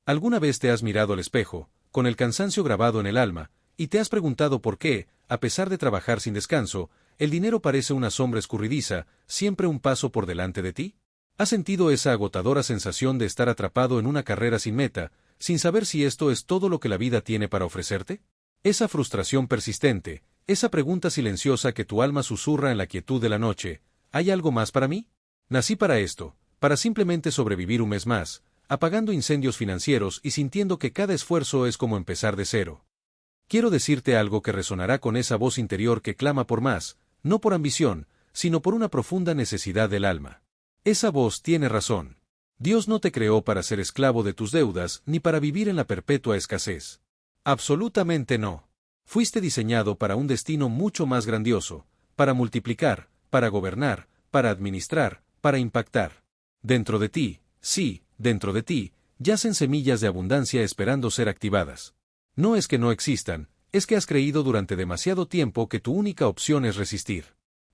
¿Alguna vez te has mirado al espejo, con el cansancio grabado en el alma, y te has preguntado por qué, a pesar de trabajar sin descanso, el dinero parece una sombra escurridiza, siempre un paso por delante de ti? ¿Has sentido esa agotadora sensación de estar atrapado en una carrera sin meta, sin saber si esto es todo lo que la vida tiene para ofrecerte? Esa frustración persistente, esa pregunta silenciosa que tu alma susurra en la quietud de la noche, ¿hay algo más para mí? Nací para esto, para simplemente sobrevivir un mes más, apagando incendios financieros y sintiendo que cada esfuerzo es como empezar de cero. Quiero decirte algo que resonará con esa voz interior que clama por más, no por ambición, sino por una profunda necesidad del alma. Esa voz tiene razón. Dios no te creó para ser esclavo de tus deudas ni para vivir en la perpetua escasez. Absolutamente no. Fuiste diseñado para un destino mucho más grandioso, para multiplicar, para gobernar, para administrar, para impactar. Dentro de ti, sí, dentro de ti, yacen semillas de abundancia esperando ser activadas. No es que no existan, es que has creído durante demasiado tiempo que tu única opción es resistir.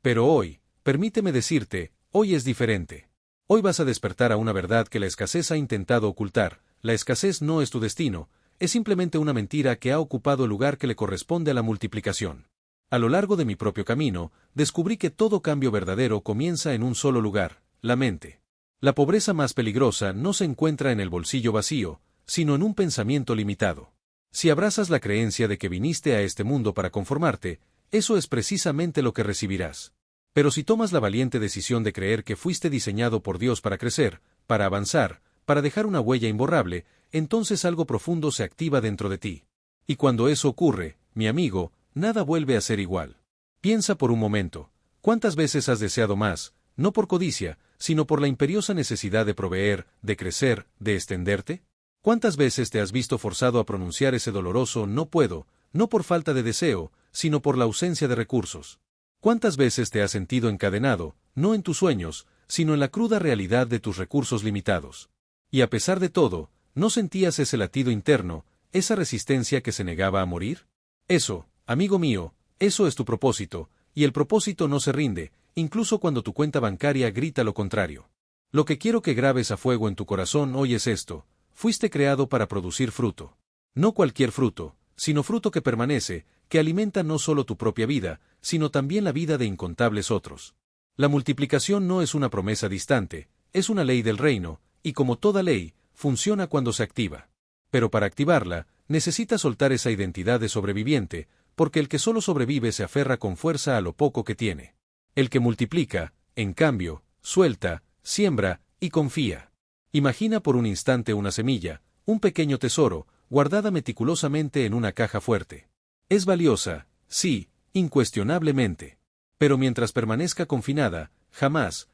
Pero hoy, permíteme decirte, hoy es diferente. Hoy vas a despertar a una verdad que la escasez ha intentado ocultar. La escasez no es tu destino, es simplemente una mentira que ha ocupado el lugar que le corresponde a la multiplicación. A lo largo de mi propio camino, descubrí que todo cambio verdadero comienza en un solo lugar, la mente. La pobreza más peligrosa no se encuentra en el bolsillo vacío, sino en un pensamiento limitado. Si abrazas la creencia de que viniste a este mundo para conformarte, eso es precisamente lo que recibirás. Pero si tomas la valiente decisión de creer que fuiste diseñado por Dios para crecer, para avanzar, para dejar una huella imborrable, entonces algo profundo se activa dentro de ti. Y cuando eso ocurre, mi amigo, nada vuelve a ser igual. Piensa por un momento, ¿cuántas veces has deseado más, no por codicia, sino por la imperiosa necesidad de proveer, de crecer, de extenderte? ¿Cuántas veces te has visto forzado a pronunciar ese doloroso no puedo, no por falta de deseo, sino por la ausencia de recursos? ¿Cuántas veces te has sentido encadenado, no en tus sueños, sino en la cruda realidad de tus recursos limitados? Y a pesar de todo, ¿no sentías ese latido interno, esa resistencia que se negaba a morir? Eso, amigo mío, eso es tu propósito, y el propósito no se rinde, incluso cuando tu cuenta bancaria grita lo contrario. Lo que quiero que grabes a fuego en tu corazón hoy es esto: fuiste creado para producir fruto. No cualquier fruto, sino fruto que permanece, que alimenta no solo tu propia vida, sino también la vida de incontables otros. La multiplicación no es una promesa distante, es una ley del reino, y como toda ley, funciona cuando se activa. Pero para activarla, necesitas soltar esa identidad de sobreviviente, porque el que solo sobrevive se aferra con fuerza a lo poco que tiene. El que multiplica, en cambio, suelta, siembra y confía. Imagina por un instante una semilla, un pequeño tesoro, guardada meticulosamente en una caja fuerte. Es valiosa, sí, incuestionablemente. Pero mientras permanezca confinada, jamás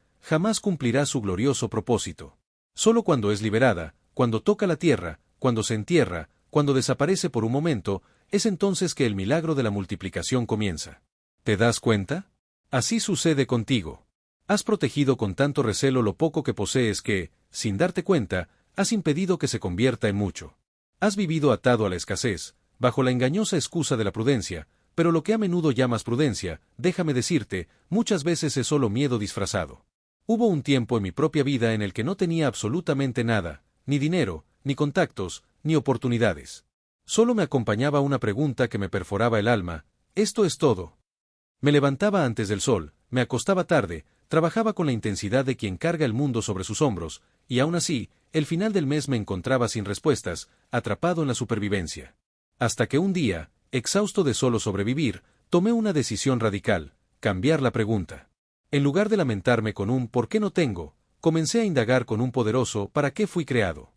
cumplirá su glorioso propósito. Solo cuando es liberada, cuando toca la tierra, cuando se entierra, cuando desaparece por un momento, es entonces que el milagro de la multiplicación comienza. ¿Te das cuenta? Así sucede contigo. Has protegido con tanto recelo lo poco que posees que, sin darte cuenta, has impedido que se convierta en mucho. Has vivido atado a la escasez, bajo la engañosa excusa de la prudencia, pero lo que a menudo llamas prudencia, déjame decirte, muchas veces es solo miedo disfrazado. Hubo un tiempo en mi propia vida en el que no tenía absolutamente nada, ni dinero, ni contactos, ni oportunidades. Solo me acompañaba una pregunta que me perforaba el alma: ¿esto es todo? Me levantaba antes del sol, me acostaba tarde, trabajaba con la intensidad de quien carga el mundo sobre sus hombros, y aún así, el final del mes me encontraba sin respuestas, atrapado en la supervivencia. Hasta que un día, exhausto de solo sobrevivir, tomé una decisión radical: cambiar la pregunta. En lugar de lamentarme con un ¿por qué no tengo?, comencé a indagar con un poderoso ¿para qué fui creado?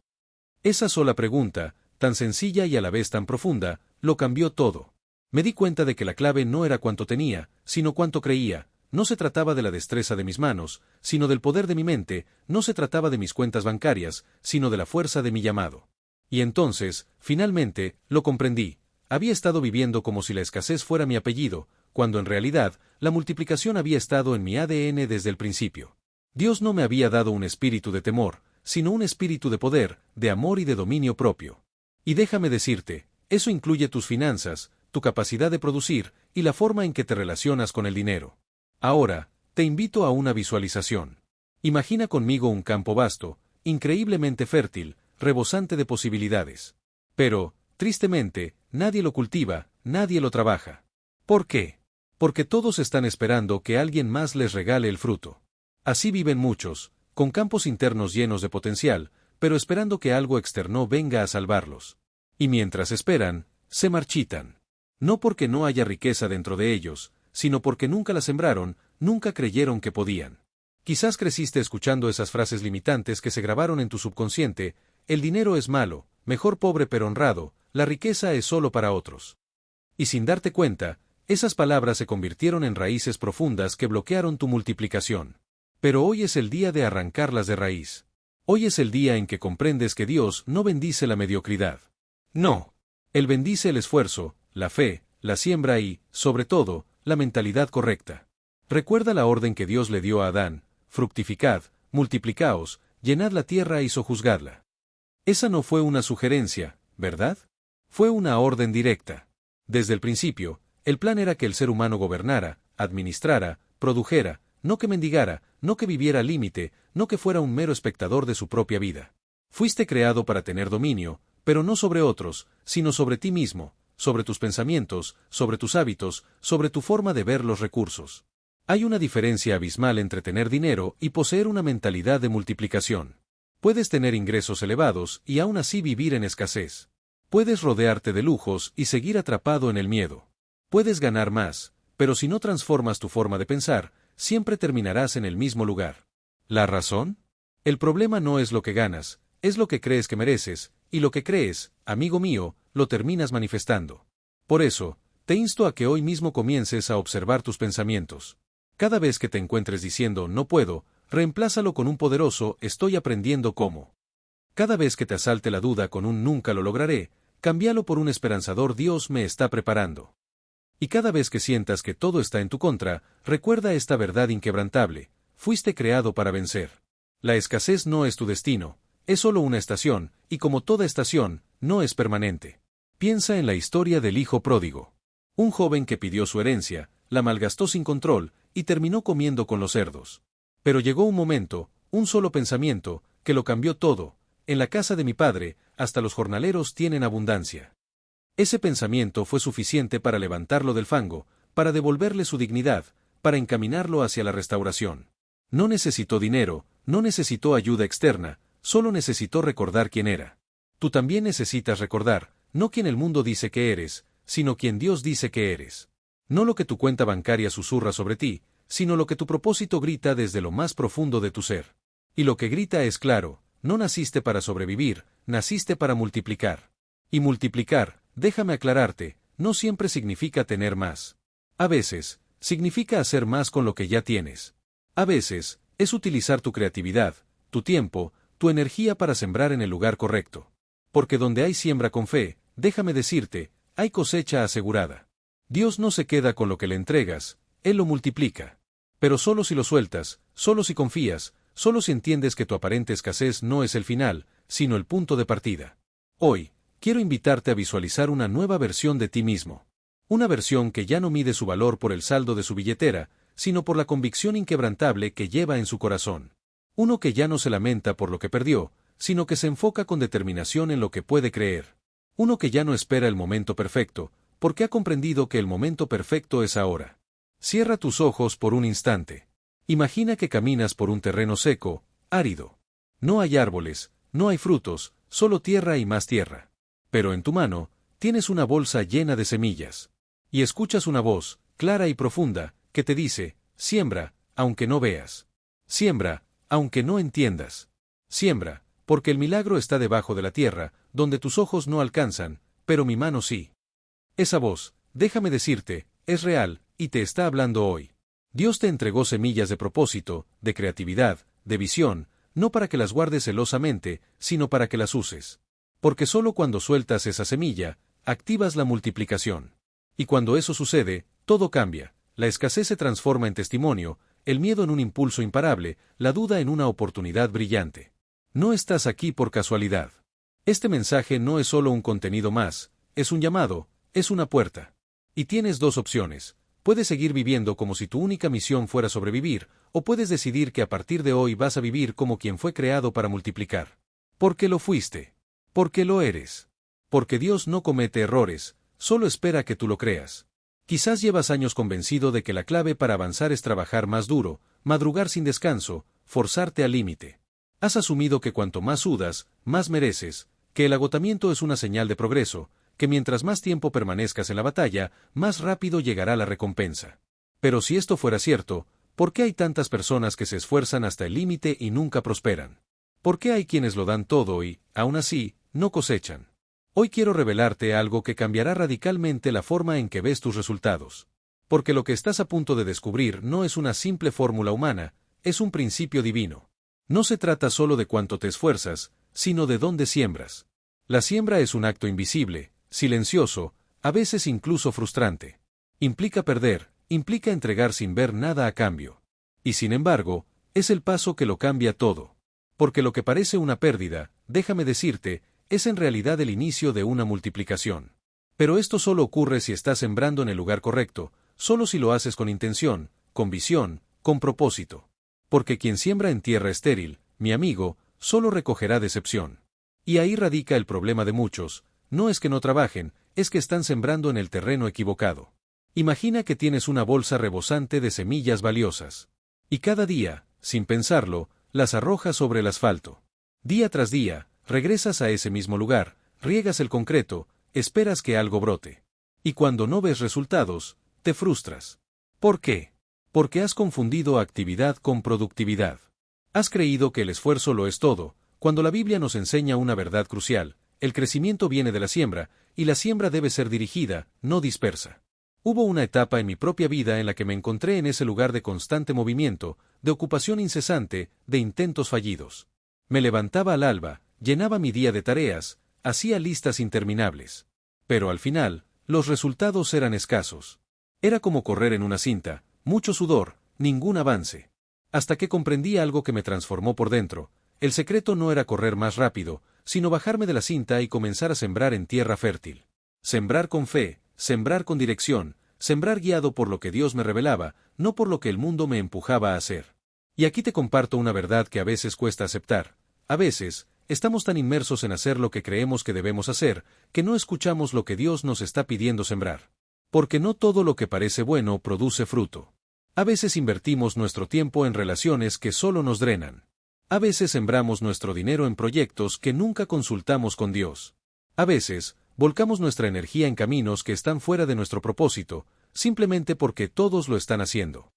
Esa sola pregunta, tan sencilla y a la vez tan profunda, lo cambió todo. Me di cuenta de que la clave no era cuánto tenía, sino cuánto creía. No se trataba de la destreza de mis manos, sino del poder de mi mente. No se trataba de mis cuentas bancarias, sino de la fuerza de mi llamado. Y entonces, finalmente, lo comprendí. Había estado viviendo como si la escasez fuera mi apellido, cuando en realidad, la multiplicación había estado en mi ADN desde el principio. Dios no me había dado un espíritu de temor, sino un espíritu de poder, de amor y de dominio propio. Y déjame decirte, eso incluye tus finanzas, tu capacidad de producir, y la forma en que te relacionas con el dinero. Ahora, te invito a una visualización. Imagina conmigo un campo vasto, increíblemente fértil, rebosante de posibilidades. Pero, tristemente, nadie lo cultiva, nadie lo trabaja. ¿Por qué? Porque todos están esperando que alguien más les regale el fruto. Así viven muchos, con campos internos llenos de potencial, pero esperando que algo externo venga a salvarlos. Y mientras esperan, se marchitan. No porque no haya riqueza dentro de ellos, sino porque nunca la sembraron, nunca creyeron que podían. Quizás creciste escuchando esas frases limitantes que se grabaron en tu subconsciente: el dinero es malo, mejor pobre pero honrado, la riqueza es solo para otros. Y sin darte cuenta, esas palabras se convirtieron en raíces profundas que bloquearon tu multiplicación. Pero hoy es el día de arrancarlas de raíz. Hoy es el día en que comprendes que Dios no bendice la mediocridad. No. Él bendice el esfuerzo, la fe, la siembra y, sobre todo, la mentalidad correcta. Recuerda la orden que Dios le dio a Adán: fructificad, multiplicaos, llenad la tierra y sojuzgadla. Esa no fue una sugerencia, ¿verdad? Fue una orden directa. Desde el principio, el plan era que el ser humano gobernara, administrara, produjera, no que mendigara, no que viviera al límite, no que fuera un mero espectador de su propia vida. Fuiste creado para tener dominio, pero no sobre otros, sino sobre ti mismo, sobre tus pensamientos, sobre tus hábitos, sobre tu forma de ver los recursos. Hay una diferencia abismal entre tener dinero y poseer una mentalidad de multiplicación. Puedes tener ingresos elevados y aún así vivir en escasez. Puedes rodearte de lujos y seguir atrapado en el miedo. Puedes ganar más, pero si no transformas tu forma de pensar, siempre terminarás en el mismo lugar. ¿La razón? El problema no es lo que ganas, es lo que crees que mereces, y lo que crees, amigo mío, lo terminas manifestando. Por eso, te insto a que hoy mismo comiences a observar tus pensamientos. Cada vez que te encuentres diciendo no puedo, reemplázalo con un poderoso estoy aprendiendo cómo. Cada vez que te asalte la duda con un nunca lo lograré, cámbialo por un esperanzador Dios me está preparando. Y cada vez que sientas que todo está en tu contra, recuerda esta verdad inquebrantable: fuiste creado para vencer. La escasez no es tu destino, es solo una estación, y como toda estación, no es permanente. Piensa en la historia del hijo pródigo. Un joven que pidió su herencia, la malgastó sin control, y terminó comiendo con los cerdos. Pero llegó un momento, un solo pensamiento, que lo cambió todo: en la casa de mi padre, hasta los jornaleros tienen abundancia. Ese pensamiento fue suficiente para levantarlo del fango, para devolverle su dignidad, para encaminarlo hacia la restauración. No necesitó dinero, no necesitó ayuda externa, solo necesitó recordar quién era. Tú también necesitas recordar, no quien el mundo dice que eres, sino quien Dios dice que eres. No lo que tu cuenta bancaria susurra sobre ti, sino lo que tu propósito grita desde lo más profundo de tu ser. Y lo que grita es claro: no naciste para sobrevivir, naciste para multiplicar. Y multiplicar, déjame aclararte, no siempre significa tener más. A veces, significa hacer más con lo que ya tienes. A veces, es utilizar tu creatividad, tu tiempo, tu energía para sembrar en el lugar correcto. Porque donde hay siembra con fe, déjame decirte, hay cosecha asegurada. Dios no se queda con lo que le entregas, Él lo multiplica. Pero solo si lo sueltas, solo si confías, solo si entiendes que tu aparente escasez no es el final, sino el punto de partida. Hoy, quiero invitarte a visualizar una nueva versión de ti mismo. Una versión que ya no mide su valor por el saldo de su billetera, sino por la convicción inquebrantable que lleva en su corazón. Uno que ya no se lamenta por lo que perdió, sino que se enfoca con determinación en lo que puede creer. Uno que ya no espera el momento perfecto, porque ha comprendido que el momento perfecto es ahora. Cierra tus ojos por un instante. Imagina que caminas por un terreno seco, árido. No hay árboles, no hay frutos, solo tierra y más tierra. Pero en tu mano, tienes una bolsa llena de semillas. Y escuchas una voz, clara y profunda, que te dice: siembra, aunque no veas. Siembra, aunque no entiendas. Siembra, porque el milagro está debajo de la tierra, donde tus ojos no alcanzan, pero mi mano sí. Esa voz, déjame decirte, es real, y te está hablando hoy. Dios te entregó semillas de propósito, de creatividad, de visión, no para que las guardes celosamente, sino para que las uses. Porque solo cuando sueltas esa semilla, activas la multiplicación. Y cuando eso sucede, todo cambia. La escasez se transforma en testimonio, el miedo en un impulso imparable, la duda en una oportunidad brillante. No estás aquí por casualidad. Este mensaje no es solo un contenido más, es un llamado, es una puerta. Y tienes dos opciones: puedes seguir viviendo como si tu única misión fuera sobrevivir, o puedes decidir que a partir de hoy vas a vivir como quien fue creado para multiplicar. Porque lo fuiste. Porque lo eres. Porque Dios no comete errores, solo espera que tú lo creas. Quizás llevas años convencido de que la clave para avanzar es trabajar más duro, madrugar sin descanso, forzarte al límite. Has asumido que cuanto más sudas, más mereces, que el agotamiento es una señal de progreso, que mientras más tiempo permanezcas en la batalla, más rápido llegará la recompensa. Pero si esto fuera cierto, ¿por qué hay tantas personas que se esfuerzan hasta el límite y nunca prosperan? ¿Por qué hay quienes lo dan todo y, aún así, no cosechan? Hoy quiero revelarte algo que cambiará radicalmente la forma en que ves tus resultados. Porque lo que estás a punto de descubrir no es una simple fórmula humana, es un principio divino. No se trata solo de cuánto te esfuerzas, sino de dónde siembras. La siembra es un acto invisible, silencioso, a veces incluso frustrante. Implica perder, implica entregar sin ver nada a cambio. Y sin embargo, es el paso que lo cambia todo. Porque lo que parece una pérdida, déjame decirte, es en realidad el inicio de una multiplicación. Pero esto solo ocurre si estás sembrando en el lugar correcto, solo si lo haces con intención, con visión, con propósito. Porque quien siembra en tierra estéril, mi amigo, solo recogerá decepción. Y ahí radica el problema de muchos, no es que no trabajen, es que están sembrando en el terreno equivocado. Imagina que tienes una bolsa rebosante de semillas valiosas. Y cada día, sin pensarlo, las arrojas sobre el asfalto. Día tras día, regresas a ese mismo lugar, riegas el concreto, esperas que algo brote. Y cuando no ves resultados, te frustras. ¿Por qué? Porque has confundido actividad con productividad. Has creído que el esfuerzo lo es todo, cuando la Biblia nos enseña una verdad crucial: el crecimiento viene de la siembra, y la siembra debe ser dirigida, no dispersa. Hubo una etapa en mi propia vida en la que me encontré en ese lugar de constante movimiento, de ocupación incesante, de intentos fallidos. Me levantaba al alba, llenaba mi día de tareas, hacía listas interminables. Pero al final, los resultados eran escasos. Era como correr en una cinta, mucho sudor, ningún avance. Hasta que comprendí algo que me transformó por dentro: el secreto no era correr más rápido, sino bajarme de la cinta y comenzar a sembrar en tierra fértil. Sembrar con fe, sembrar con dirección, sembrar guiado por lo que Dios me revelaba, no por lo que el mundo me empujaba a hacer. Y aquí te comparto una verdad que a veces cuesta aceptar. A veces, estamos tan inmersos en hacer lo que creemos que debemos hacer, que no escuchamos lo que Dios nos está pidiendo sembrar. Porque no todo lo que parece bueno produce fruto. A veces invertimos nuestro tiempo en relaciones que solo nos drenan. A veces sembramos nuestro dinero en proyectos que nunca consultamos con Dios. A veces, volcamos nuestra energía en caminos que están fuera de nuestro propósito, simplemente porque todos lo están haciendo.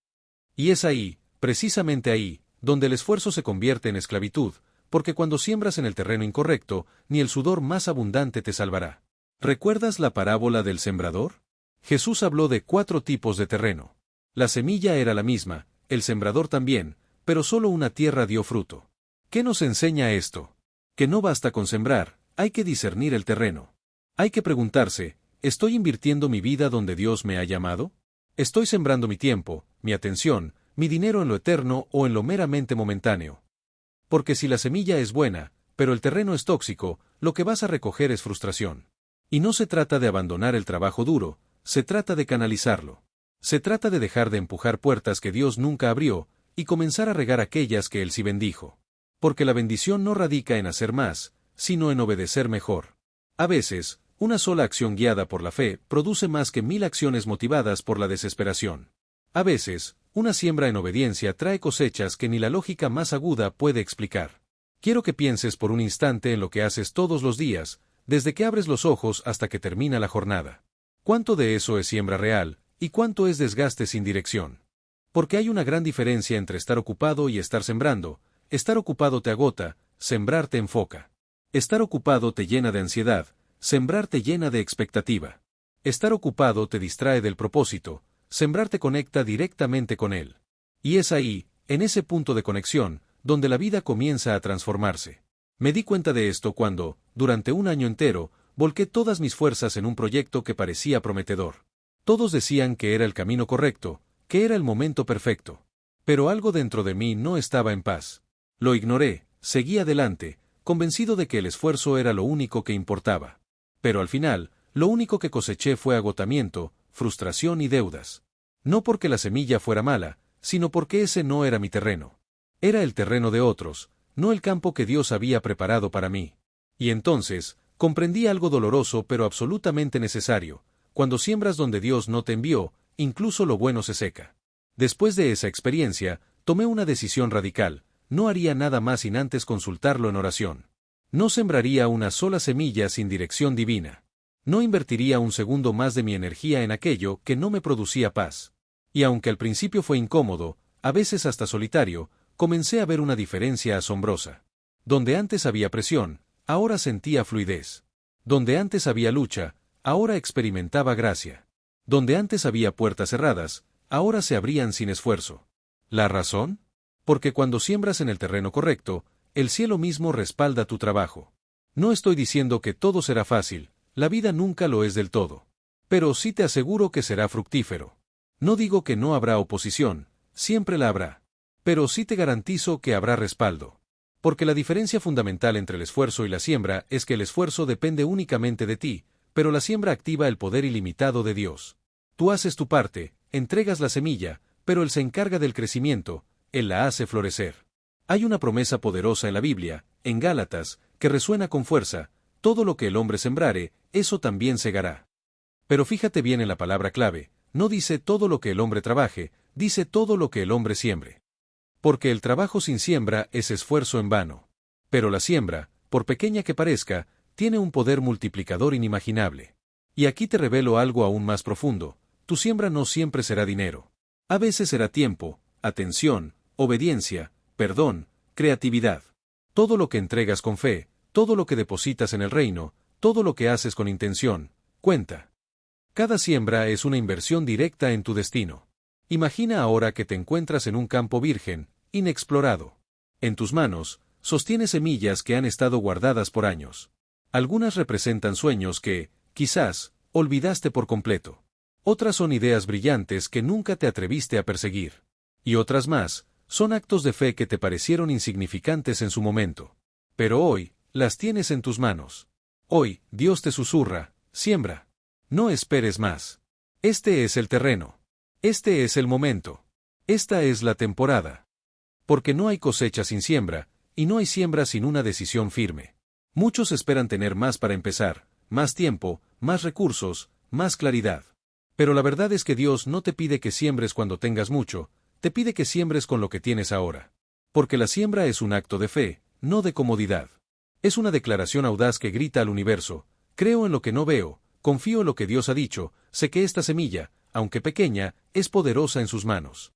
Y es ahí, precisamente ahí, donde el esfuerzo se convierte en esclavitud, porque cuando siembras en el terreno incorrecto, ni el sudor más abundante te salvará. ¿Recuerdas la parábola del sembrador? Jesús habló de 4 tipos de terreno. La semilla era la misma, el sembrador también, pero solo una tierra dio fruto. ¿Qué nos enseña esto? Que no basta con sembrar, hay que discernir el terreno. Hay que preguntarse, ¿estoy invirtiendo mi vida donde Dios me ha llamado? ¿Estoy sembrando mi tiempo, mi atención, mi dinero en lo eterno o en lo meramente momentáneo? Porque si la semilla es buena, pero el terreno es tóxico, lo que vas a recoger es frustración. Y no se trata de abandonar el trabajo duro, se trata de canalizarlo. Se trata de dejar de empujar puertas que Dios nunca abrió, y comenzar a regar aquellas que Él sí bendijo. Porque la bendición no radica en hacer más, sino en obedecer mejor. A veces, una sola acción guiada por la fe produce más que 1000 acciones motivadas por la desesperación. A veces, una siembra en obediencia trae cosechas que ni la lógica más aguda puede explicar. Quiero que pienses por un instante en lo que haces todos los días, desde que abres los ojos hasta que termina la jornada. ¿Cuánto de eso es siembra real, y cuánto es desgaste sin dirección? Porque hay una gran diferencia entre estar ocupado y estar sembrando. Estar ocupado te agota, sembrar te enfoca. Estar ocupado te llena de ansiedad, sembrar te llena de expectativa. Estar ocupado te distrae del propósito, sembrar te conecta directamente con él. Y es ahí, en ese punto de conexión, donde la vida comienza a transformarse. Me di cuenta de esto cuando, durante un año entero, volqué todas mis fuerzas en un proyecto que parecía prometedor. Todos decían que era el camino correcto, que era el momento perfecto. Pero algo dentro de mí no estaba en paz. Lo ignoré, seguí adelante, convencido de que el esfuerzo era lo único que importaba. Pero al final, lo único que coseché fue agotamiento, frustración y deudas. No porque la semilla fuera mala, sino porque ese no era mi terreno. Era el terreno de otros, no el campo que Dios había preparado para mí. Y entonces, comprendí algo doloroso pero absolutamente necesario: cuando siembras donde Dios no te envió, incluso lo bueno se seca. Después de esa experiencia, tomé una decisión radical: no haría nada más sin antes consultarlo en oración. No sembraría una sola semilla sin dirección divina. No invertiría un segundo más de mi energía en aquello que no me producía paz. Y aunque al principio fue incómodo, a veces hasta solitario, comencé a ver una diferencia asombrosa. Donde antes había presión, ahora sentía fluidez. Donde antes había lucha, ahora experimentaba gracia. Donde antes había puertas cerradas, ahora se abrían sin esfuerzo. ¿La razón? Porque cuando siembras en el terreno correcto, el cielo mismo respalda tu trabajo. No estoy diciendo que todo será fácil, la vida nunca lo es del todo. Pero sí te aseguro que será fructífero. No digo que no habrá oposición, siempre la habrá. Pero sí te garantizo que habrá respaldo. Porque la diferencia fundamental entre el esfuerzo y la siembra es que el esfuerzo depende únicamente de ti, pero la siembra activa el poder ilimitado de Dios. Tú haces tu parte, entregas la semilla, pero Él se encarga del crecimiento, Él la hace florecer. Hay una promesa poderosa en la Biblia, en Gálatas, que resuena con fuerza: todo lo que el hombre sembrare, eso también segará. Pero fíjate bien en la palabra clave: no dice todo lo que el hombre trabaje, dice todo lo que el hombre siembre. Porque el trabajo sin siembra es esfuerzo en vano. Pero la siembra, por pequeña que parezca, tiene un poder multiplicador inimaginable. Y aquí te revelo algo aún más profundo: tu siembra no siempre será dinero. A veces será tiempo, atención, obediencia, perdón, creatividad. Todo lo que entregas con fe, todo lo que depositas en el reino, todo lo que haces con intención, cuenta. Cada siembra es una inversión directa en tu destino. Imagina ahora que te encuentras en un campo virgen, inexplorado. En tus manos, sostienes semillas que han estado guardadas por años. Algunas representan sueños que, quizás, olvidaste por completo. Otras son ideas brillantes que nunca te atreviste a perseguir. Y otras más, son actos de fe que te parecieron insignificantes en su momento. Pero hoy, las tienes en tus manos. Hoy, Dios te susurra: siembra. No esperes más. Este es el terreno. Este es el momento. Esta es la temporada. Porque no hay cosecha sin siembra, y no hay siembra sin una decisión firme. Muchos esperan tener más para empezar, más tiempo, más recursos, más claridad. Pero la verdad es que Dios no te pide que siembres cuando tengas mucho, te pide que siembres con lo que tienes ahora. Porque la siembra es un acto de fe, no de comodidad. Es una declaración audaz que grita al universo: creo en lo que no veo, confío en lo que Dios ha dicho, sé que esta semilla, aunque pequeña, es poderosa en sus manos.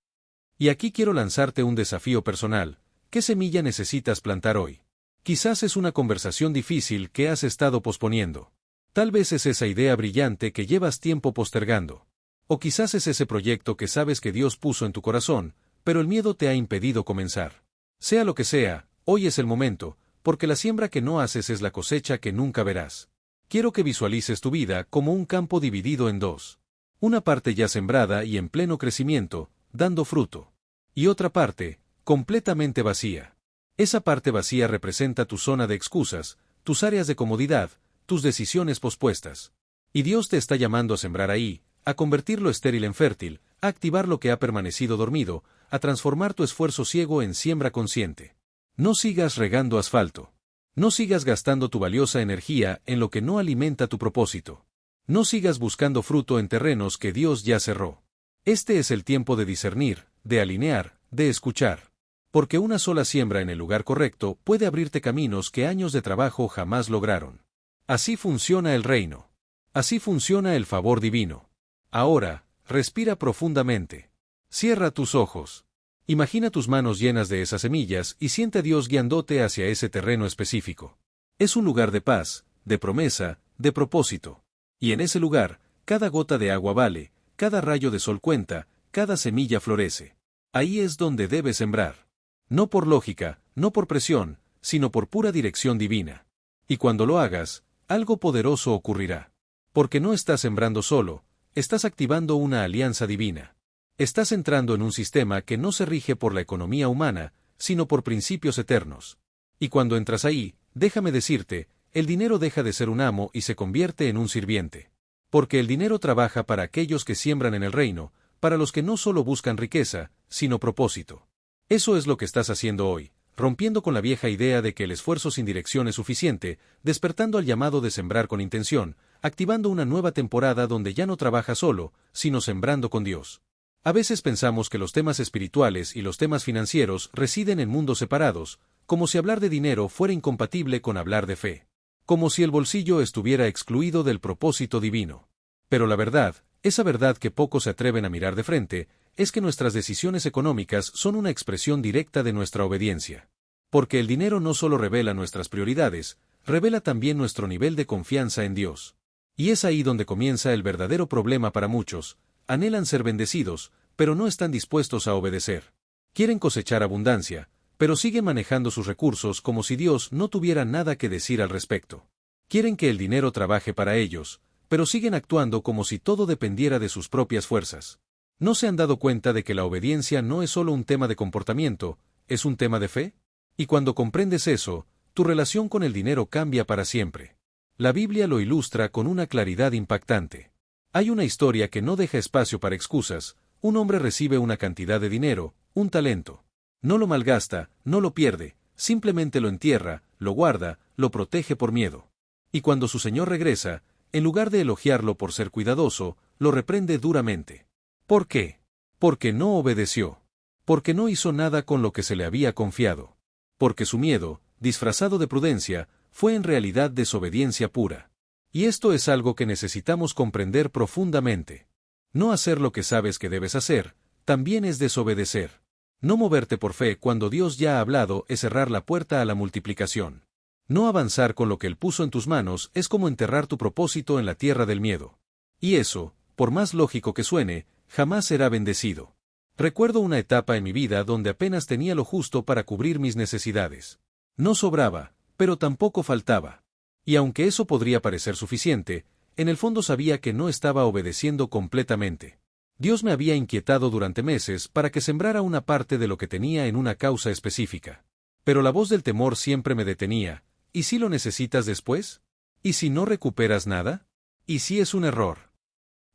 Y aquí quiero lanzarte un desafío personal: ¿qué semilla necesitas plantar hoy? Quizás es una conversación difícil que has estado posponiendo. Tal vez es esa idea brillante que llevas tiempo postergando. O quizás es ese proyecto que sabes que Dios puso en tu corazón, pero el miedo te ha impedido comenzar. Sea lo que sea, hoy es el momento, porque la siembra que no haces es la cosecha que nunca verás. Quiero que visualices tu vida como un campo dividido en dos. Una parte ya sembrada y en pleno crecimiento, dando fruto. Y otra parte, completamente vacía. Esa parte vacía representa tu zona de excusas, tus áreas de comodidad, tus decisiones pospuestas. Y Dios te está llamando a sembrar ahí, a convertir lo estéril en fértil, a activar lo que ha permanecido dormido, a transformar tu esfuerzo ciego en siembra consciente. No sigas regando asfalto. No sigas gastando tu valiosa energía en lo que no alimenta tu propósito. No sigas buscando fruto en terrenos que Dios ya cerró. Este es el tiempo de discernir, de alinear, de escuchar. Porque una sola siembra en el lugar correcto puede abrirte caminos que años de trabajo jamás lograron. Así funciona el reino. Así funciona el favor divino. Ahora, respira profundamente. Cierra tus ojos. Imagina tus manos llenas de esas semillas y siente a Dios guiándote hacia ese terreno específico. Es un lugar de paz, de promesa, de propósito. Y en ese lugar, cada gota de agua vale, cada rayo de sol cuenta, cada semilla florece. Ahí es donde debes sembrar. No por lógica, no por presión, sino por pura dirección divina. Y cuando lo hagas, algo poderoso ocurrirá. Porque no estás sembrando solo, estás activando una alianza divina. Estás entrando en un sistema que no se rige por la economía humana, sino por principios eternos. Y cuando entras ahí, déjame decirte, el dinero deja de ser un amo y se convierte en un sirviente. Porque el dinero trabaja para aquellos que siembran en el reino, para los que no solo buscan riqueza, sino propósito. Eso es lo que estás haciendo hoy, rompiendo con la vieja idea de que el esfuerzo sin dirección es suficiente, despertando al llamado de sembrar con intención, activando una nueva temporada donde ya no trabaja solo, sino sembrando con Dios. A veces pensamos que los temas espirituales y los temas financieros residen en mundos separados, como si hablar de dinero fuera incompatible con hablar de fe. Como si el bolsillo estuviera excluido del propósito divino. Pero la verdad, esa verdad que pocos se atreven a mirar de frente, es que nuestras decisiones económicas son una expresión directa de nuestra obediencia. Porque el dinero no solo revela nuestras prioridades, revela también nuestro nivel de confianza en Dios. Y es ahí donde comienza el verdadero problema para muchos: anhelan ser bendecidos, pero no están dispuestos a obedecer. Quieren cosechar abundancia, pero siguen manejando sus recursos como si Dios no tuviera nada que decir al respecto. Quieren que el dinero trabaje para ellos, pero siguen actuando como si todo dependiera de sus propias fuerzas. ¿No se han dado cuenta de que la obediencia no es solo un tema de comportamiento, es un tema de fe? Y cuando comprendes eso, tu relación con el dinero cambia para siempre. La Biblia lo ilustra con una claridad impactante. Hay una historia que no deja espacio para excusas. Un hombre recibe una cantidad de dinero, un talento. No lo malgasta, no lo pierde, simplemente lo entierra, lo guarda, lo protege por miedo. Y cuando su señor regresa, en lugar de elogiarlo por ser cuidadoso, lo reprende duramente. ¿Por qué? Porque no obedeció. Porque no hizo nada con lo que se le había confiado. Porque su miedo, disfrazado de prudencia, fue en realidad desobediencia pura. Y esto es algo que necesitamos comprender profundamente. No hacer lo que sabes que debes hacer, también es desobedecer. No moverte por fe cuando Dios ya ha hablado es cerrar la puerta a la multiplicación. No avanzar con lo que Él puso en tus manos es como enterrar tu propósito en la tierra del miedo. Y eso, por más lógico que suene, jamás será bendecido. Recuerdo una etapa en mi vida donde apenas tenía lo justo para cubrir mis necesidades. No sobraba, pero tampoco faltaba. Y aunque eso podría parecer suficiente, en el fondo sabía que no estaba obedeciendo completamente. Dios me había inquietado durante meses para que sembrara una parte de lo que tenía en una causa específica. Pero la voz del temor siempre me detenía. ¿Y si lo necesitas después? ¿Y si no recuperas nada? ¿Y si es un error?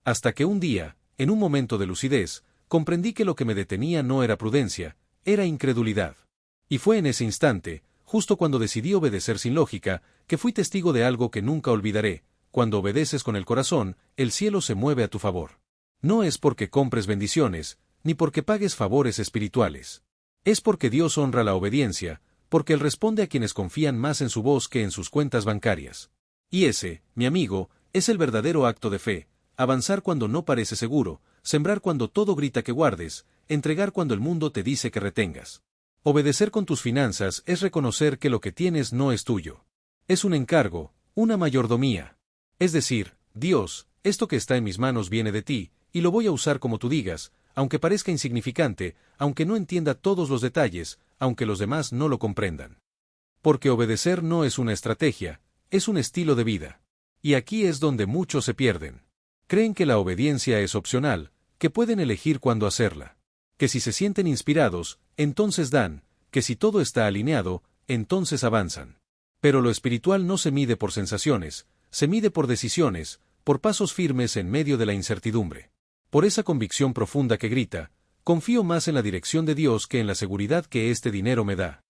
Hasta que un día, en un momento de lucidez, comprendí que lo que me detenía no era prudencia, era incredulidad. Y fue en ese instante, justo cuando decidí obedecer sin lógica, que fui testigo de algo que nunca olvidaré: cuando obedeces con el corazón, el cielo se mueve a tu favor. No es porque compres bendiciones, ni porque pagues favores espirituales. Es porque Dios honra la obediencia, porque Él responde a quienes confían más en su voz que en sus cuentas bancarias. Y ese, mi amigo, es el verdadero acto de fe: avanzar cuando no parece seguro, sembrar cuando todo grita que guardes, entregar cuando el mundo te dice que retengas. Obedecer con tus finanzas es reconocer que lo que tienes no es tuyo. Es un encargo, una mayordomía. Es decir, Dios, esto que está en mis manos viene de ti, y lo voy a usar como tú digas, aunque parezca insignificante, aunque no entienda todos los detalles, aunque los demás no lo comprendan. Porque obedecer no es una estrategia, es un estilo de vida. Y aquí es donde muchos se pierden. Creen que la obediencia es opcional, que pueden elegir cuándo hacerla. Que si se sienten inspirados, entonces dan, que si todo está alineado, entonces avanzan. Pero lo espiritual no se mide por sensaciones, se mide por decisiones, por pasos firmes en medio de la incertidumbre. Por esa convicción profunda que grita: confío más en la dirección de Dios que en la seguridad que este dinero me da.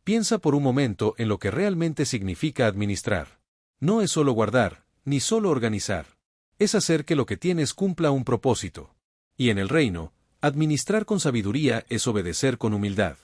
Piensa por un momento en lo que realmente significa administrar. No es solo guardar, ni solo organizar. Es hacer que lo que tienes cumpla un propósito. Y en el reino, administrar con sabiduría es obedecer con humildad.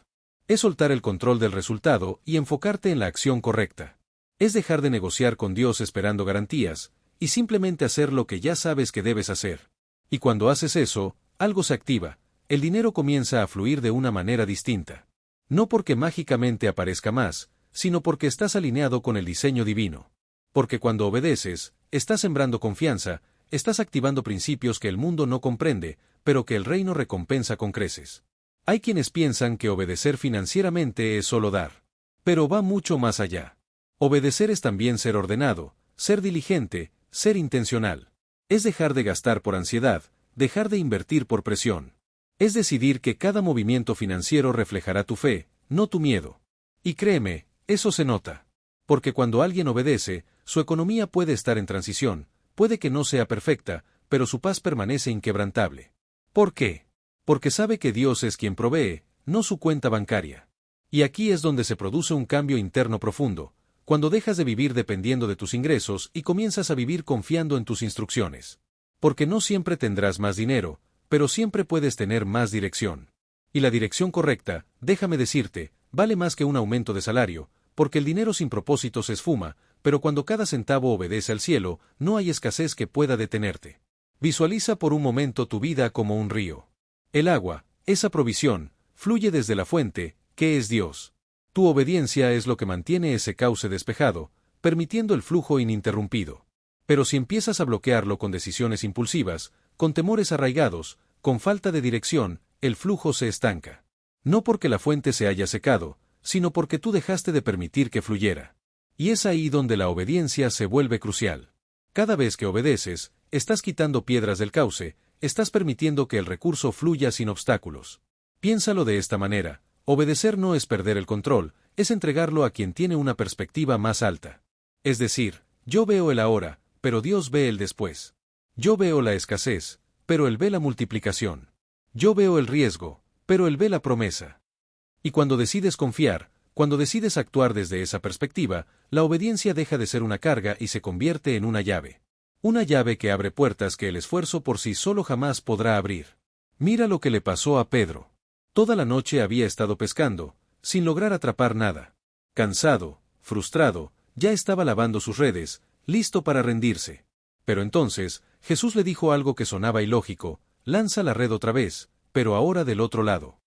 Es soltar el control del resultado y enfocarte en la acción correcta. Es dejar de negociar con Dios esperando garantías, y simplemente hacer lo que ya sabes que debes hacer. Y cuando haces eso, algo se activa, el dinero comienza a fluir de una manera distinta. No porque mágicamente aparezca más, sino porque estás alineado con el diseño divino. Porque cuando obedeces, estás sembrando confianza, estás activando principios que el mundo no comprende, pero que el reino recompensa con creces. Hay quienes piensan que obedecer financieramente es solo dar. Pero va mucho más allá. Obedecer es también ser ordenado, ser diligente, ser intencional. Es dejar de gastar por ansiedad, dejar de invertir por presión. Es decidir que cada movimiento financiero reflejará tu fe, no tu miedo. Y créeme, eso se nota. Porque cuando alguien obedece, su economía puede estar en transición, puede que no sea perfecta, pero su paz permanece inquebrantable. ¿Por qué? Porque sabe que Dios es quien provee, no su cuenta bancaria. Y aquí es donde se produce un cambio interno profundo, cuando dejas de vivir dependiendo de tus ingresos y comienzas a vivir confiando en tus instrucciones. Porque no siempre tendrás más dinero, pero siempre puedes tener más dirección. Y la dirección correcta, déjame decirte, vale más que un aumento de salario, porque el dinero sin propósito se esfuma, pero cuando cada centavo obedece al cielo, no hay escasez que pueda detenerte. Visualiza por un momento tu vida como un río. El agua, esa provisión, fluye desde la fuente, que es Dios. Tu obediencia es lo que mantiene ese cauce despejado, permitiendo el flujo ininterrumpido. Pero si empiezas a bloquearlo con decisiones impulsivas, con temores arraigados, con falta de dirección, el flujo se estanca. No porque la fuente se haya secado, sino porque tú dejaste de permitir que fluyera. Y es ahí donde la obediencia se vuelve crucial. Cada vez que obedeces, estás quitando piedras del cauce, estás permitiendo que el recurso fluya sin obstáculos. Piénsalo de esta manera, obedecer no es perder el control, es entregarlo a quien tiene una perspectiva más alta. Es decir, yo veo el ahora, pero Dios ve el después. Yo veo la escasez, pero Él ve la multiplicación. Yo veo el riesgo, pero Él ve la promesa. Y cuando decides confiar, cuando decides actuar desde esa perspectiva, la obediencia deja de ser una carga y se convierte en una llave. Una llave que abre puertas que el esfuerzo por sí solo jamás podrá abrir. Mira lo que le pasó a Pedro. Toda la noche había estado pescando, sin lograr atrapar nada. Cansado, frustrado, ya estaba lavando sus redes, listo para rendirse. Pero entonces, Jesús le dijo algo que sonaba ilógico: lanza la red otra vez, pero ahora del otro lado.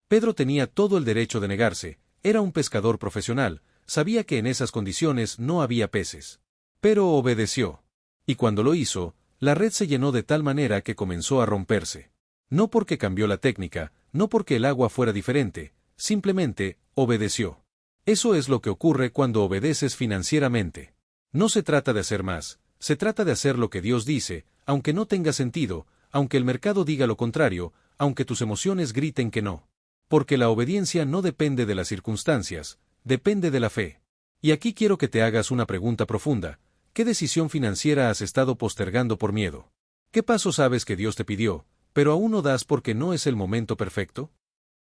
Pedro tenía todo el derecho de negarse, era un pescador profesional, sabía que en esas condiciones no había peces. Pero obedeció. Y cuando lo hizo, la red se llenó de tal manera que comenzó a romperse. No porque cambió la técnica, no porque el agua fuera diferente, simplemente, obedeció. Eso es lo que ocurre cuando obedeces financieramente. No se trata de hacer más, se trata de hacer lo que Dios dice, aunque no tenga sentido, aunque el mercado diga lo contrario, aunque tus emociones griten que no. Porque la obediencia no depende de las circunstancias, depende de la fe. Y aquí quiero que te hagas una pregunta profunda: ¿qué decisión financiera has estado postergando por miedo? ¿Qué paso sabes que Dios te pidió, pero aún no das porque no es el momento perfecto?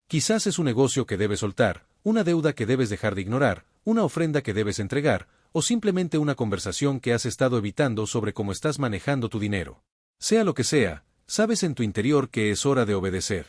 Quizás es un negocio que debes soltar, una deuda que debes dejar de ignorar, una ofrenda que debes entregar, o simplemente una conversación que has estado evitando sobre cómo estás manejando tu dinero. Sea lo que sea, sabes en tu interior que es hora de obedecer.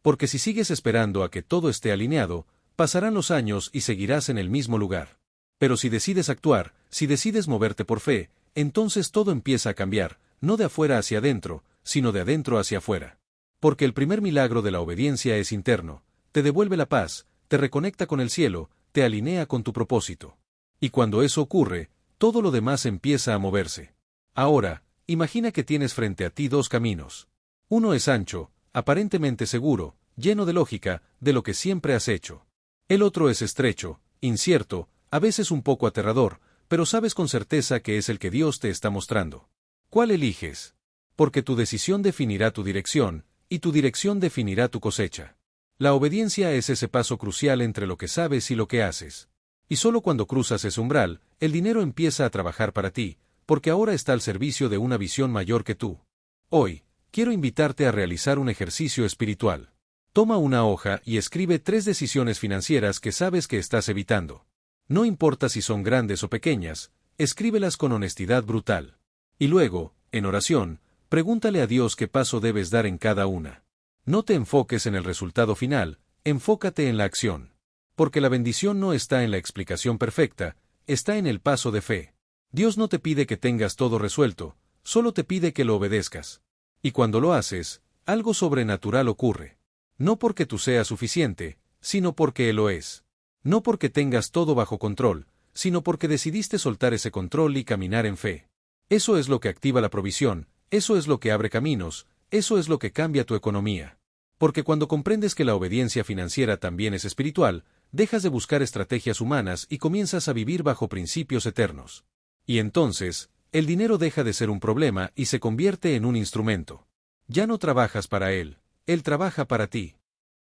Porque si sigues esperando a que todo esté alineado, pasarán los años y seguirás en el mismo lugar. Pero si decides actuar, si decides moverte por fe, entonces todo empieza a cambiar, no de afuera hacia adentro, sino de adentro hacia afuera. Porque el primer milagro de la obediencia es interno, te devuelve la paz, te reconecta con el cielo, te alinea con tu propósito. Y cuando eso ocurre, todo lo demás empieza a moverse. Ahora, imagina que tienes frente a ti dos caminos. Uno es ancho, aparentemente seguro, lleno de lógica, de lo que siempre has hecho. El otro es estrecho, incierto, a veces un poco aterrador, pero sabes con certeza que es el que Dios te está mostrando. ¿Cuál eliges? Porque tu decisión definirá tu dirección, y tu dirección definirá tu cosecha. La obediencia es ese paso crucial entre lo que sabes y lo que haces. Y solo cuando cruzas ese umbral, el dinero empieza a trabajar para ti, porque ahora está al servicio de una visión mayor que tú. Hoy, quiero invitarte a realizar un ejercicio espiritual. Toma una hoja y escribe 3 decisiones financieras que sabes que estás evitando. No importa si son grandes o pequeñas, escríbelas con honestidad brutal. Y luego, en oración, pregúntale a Dios qué paso debes dar en cada una. No te enfoques en el resultado final, enfócate en la acción. Porque la bendición no está en la explicación perfecta, está en el paso de fe. Dios no te pide que tengas todo resuelto, solo te pide que lo obedezcas. Y cuando lo haces, algo sobrenatural ocurre. No porque tú seas suficiente, sino porque Él lo es. No porque tengas todo bajo control, sino porque decidiste soltar ese control y caminar en fe. Eso es lo que activa la provisión, eso es lo que abre caminos, eso es lo que cambia tu economía. Porque cuando comprendes que la obediencia financiera también es espiritual, dejas de buscar estrategias humanas y comienzas a vivir bajo principios eternos. Y entonces, el dinero deja de ser un problema y se convierte en un instrumento. Ya no trabajas para él, él trabaja para ti.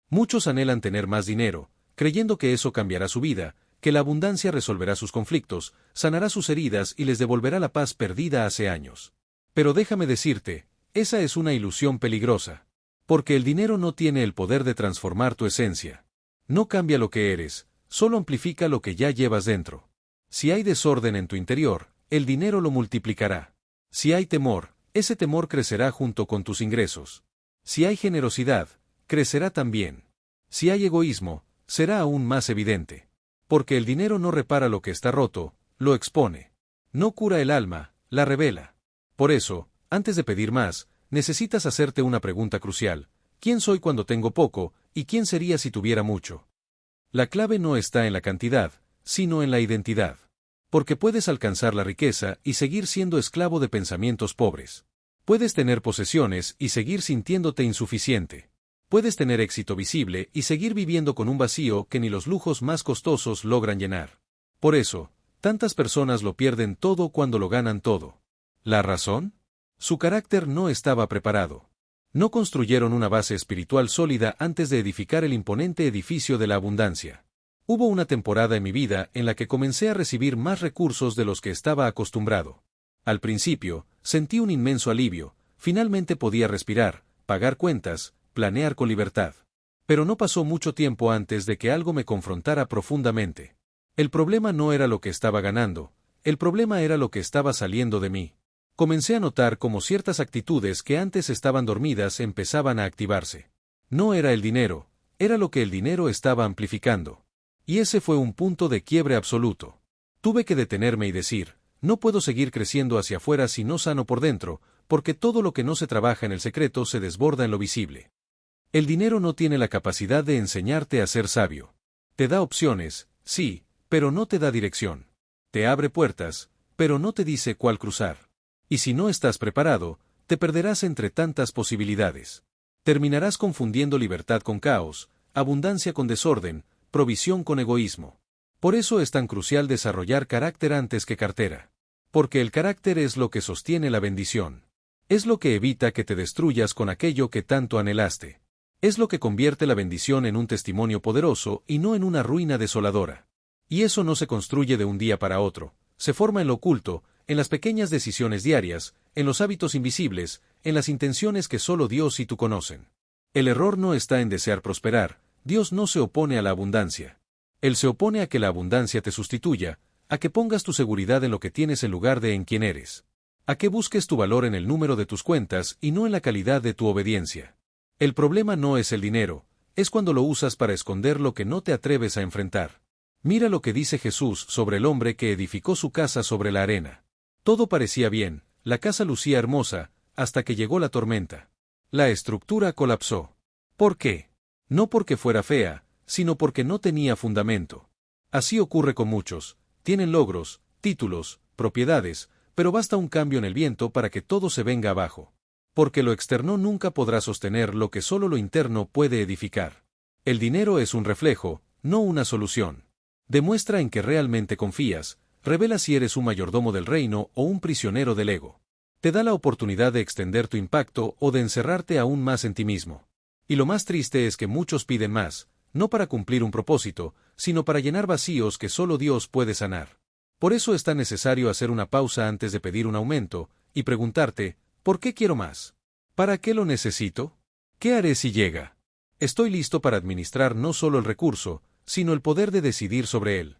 Muchos anhelan tener más dinero, creyendo que eso cambiará su vida, que la abundancia resolverá sus conflictos, sanará sus heridas y les devolverá la paz perdida hace años. Pero déjame decirte, esa es una ilusión peligrosa. Porque el dinero no tiene el poder de transformar tu esencia. No cambia lo que eres, solo amplifica lo que ya llevas dentro. Si hay desorden en tu interior, el dinero lo multiplicará. Si hay temor, ese temor crecerá junto con tus ingresos. Si hay generosidad, crecerá también. Si hay egoísmo, será aún más evidente. Porque el dinero no repara lo que está roto, lo expone. No cura el alma, la revela. Por eso, antes de pedir más, necesitas hacerte una pregunta crucial. ¿Quién soy cuando tengo poco, y quién sería si tuviera mucho? La clave no está en la cantidad, sino en la identidad. Porque puedes alcanzar la riqueza y seguir siendo esclavo de pensamientos pobres. Puedes tener posesiones y seguir sintiéndote insuficiente. Puedes tener éxito visible y seguir viviendo con un vacío que ni los lujos más costosos logran llenar. Por eso, tantas personas lo pierden todo cuando lo ganan todo. ¿La razón? Su carácter no estaba preparado. No construyeron una base espiritual sólida antes de edificar el imponente edificio de la abundancia. Hubo una temporada en mi vida en la que comencé a recibir más recursos de los que estaba acostumbrado. Al principio, sentí un inmenso alivio, finalmente podía respirar, pagar cuentas, planear con libertad. Pero no pasó mucho tiempo antes de que algo me confrontara profundamente. El problema no era lo que estaba ganando, el problema era lo que estaba saliendo de mí. Comencé a notar cómo ciertas actitudes que antes estaban dormidas empezaban a activarse. No era el dinero, era lo que el dinero estaba amplificando. Y ese fue un punto de quiebre absoluto. Tuve que detenerme y decir, no puedo seguir creciendo hacia afuera si no sano por dentro, porque todo lo que no se trabaja en el secreto se desborda en lo visible. El dinero no tiene la capacidad de enseñarte a ser sabio. Te da opciones, sí, pero no te da dirección. Te abre puertas, pero no te dice cuál cruzar. Y si no estás preparado, te perderás entre tantas posibilidades. Terminarás confundiendo libertad con caos, abundancia con desorden, provisión con egoísmo. Por eso es tan crucial desarrollar carácter antes que cartera. Porque el carácter es lo que sostiene la bendición. Es lo que evita que te destruyas con aquello que tanto anhelaste. Es lo que convierte la bendición en un testimonio poderoso y no en una ruina desoladora. Y eso no se construye de un día para otro, se forma en lo oculto, en las pequeñas decisiones diarias, en los hábitos invisibles, en las intenciones que solo Dios y tú conocen. El error no está en desear prosperar, Dios no se opone a la abundancia. Él se opone a que la abundancia te sustituya, a que pongas tu seguridad en lo que tienes en lugar de en quién eres. A que busques tu valor en el número de tus cuentas y no en la calidad de tu obediencia. El problema no es el dinero, es cuando lo usas para esconder lo que no te atreves a enfrentar. Mira lo que dice Jesús sobre el hombre que edificó su casa sobre la arena. Todo parecía bien, la casa lucía hermosa, hasta que llegó la tormenta. La estructura colapsó. ¿Por qué? No porque fuera fea, sino porque no tenía fundamento. Así ocurre con muchos, tienen logros, títulos, propiedades, pero basta un cambio en el viento para que todo se venga abajo. Porque lo externo nunca podrá sostener lo que solo lo interno puede edificar. El dinero es un reflejo, no una solución. Demuestra en que realmente confías, revela si eres un mayordomo del reino o un prisionero del ego. Te da la oportunidad de extender tu impacto o de encerrarte aún más en ti mismo. Y lo más triste es que muchos piden más, no para cumplir un propósito, sino para llenar vacíos que solo Dios puede sanar. Por eso es tan necesario hacer una pausa antes de pedir un aumento, y preguntarte, ¿por qué quiero más? ¿Para qué lo necesito? ¿Qué haré si llega? Estoy listo para administrar no solo el recurso, sino el poder de decidir sobre él.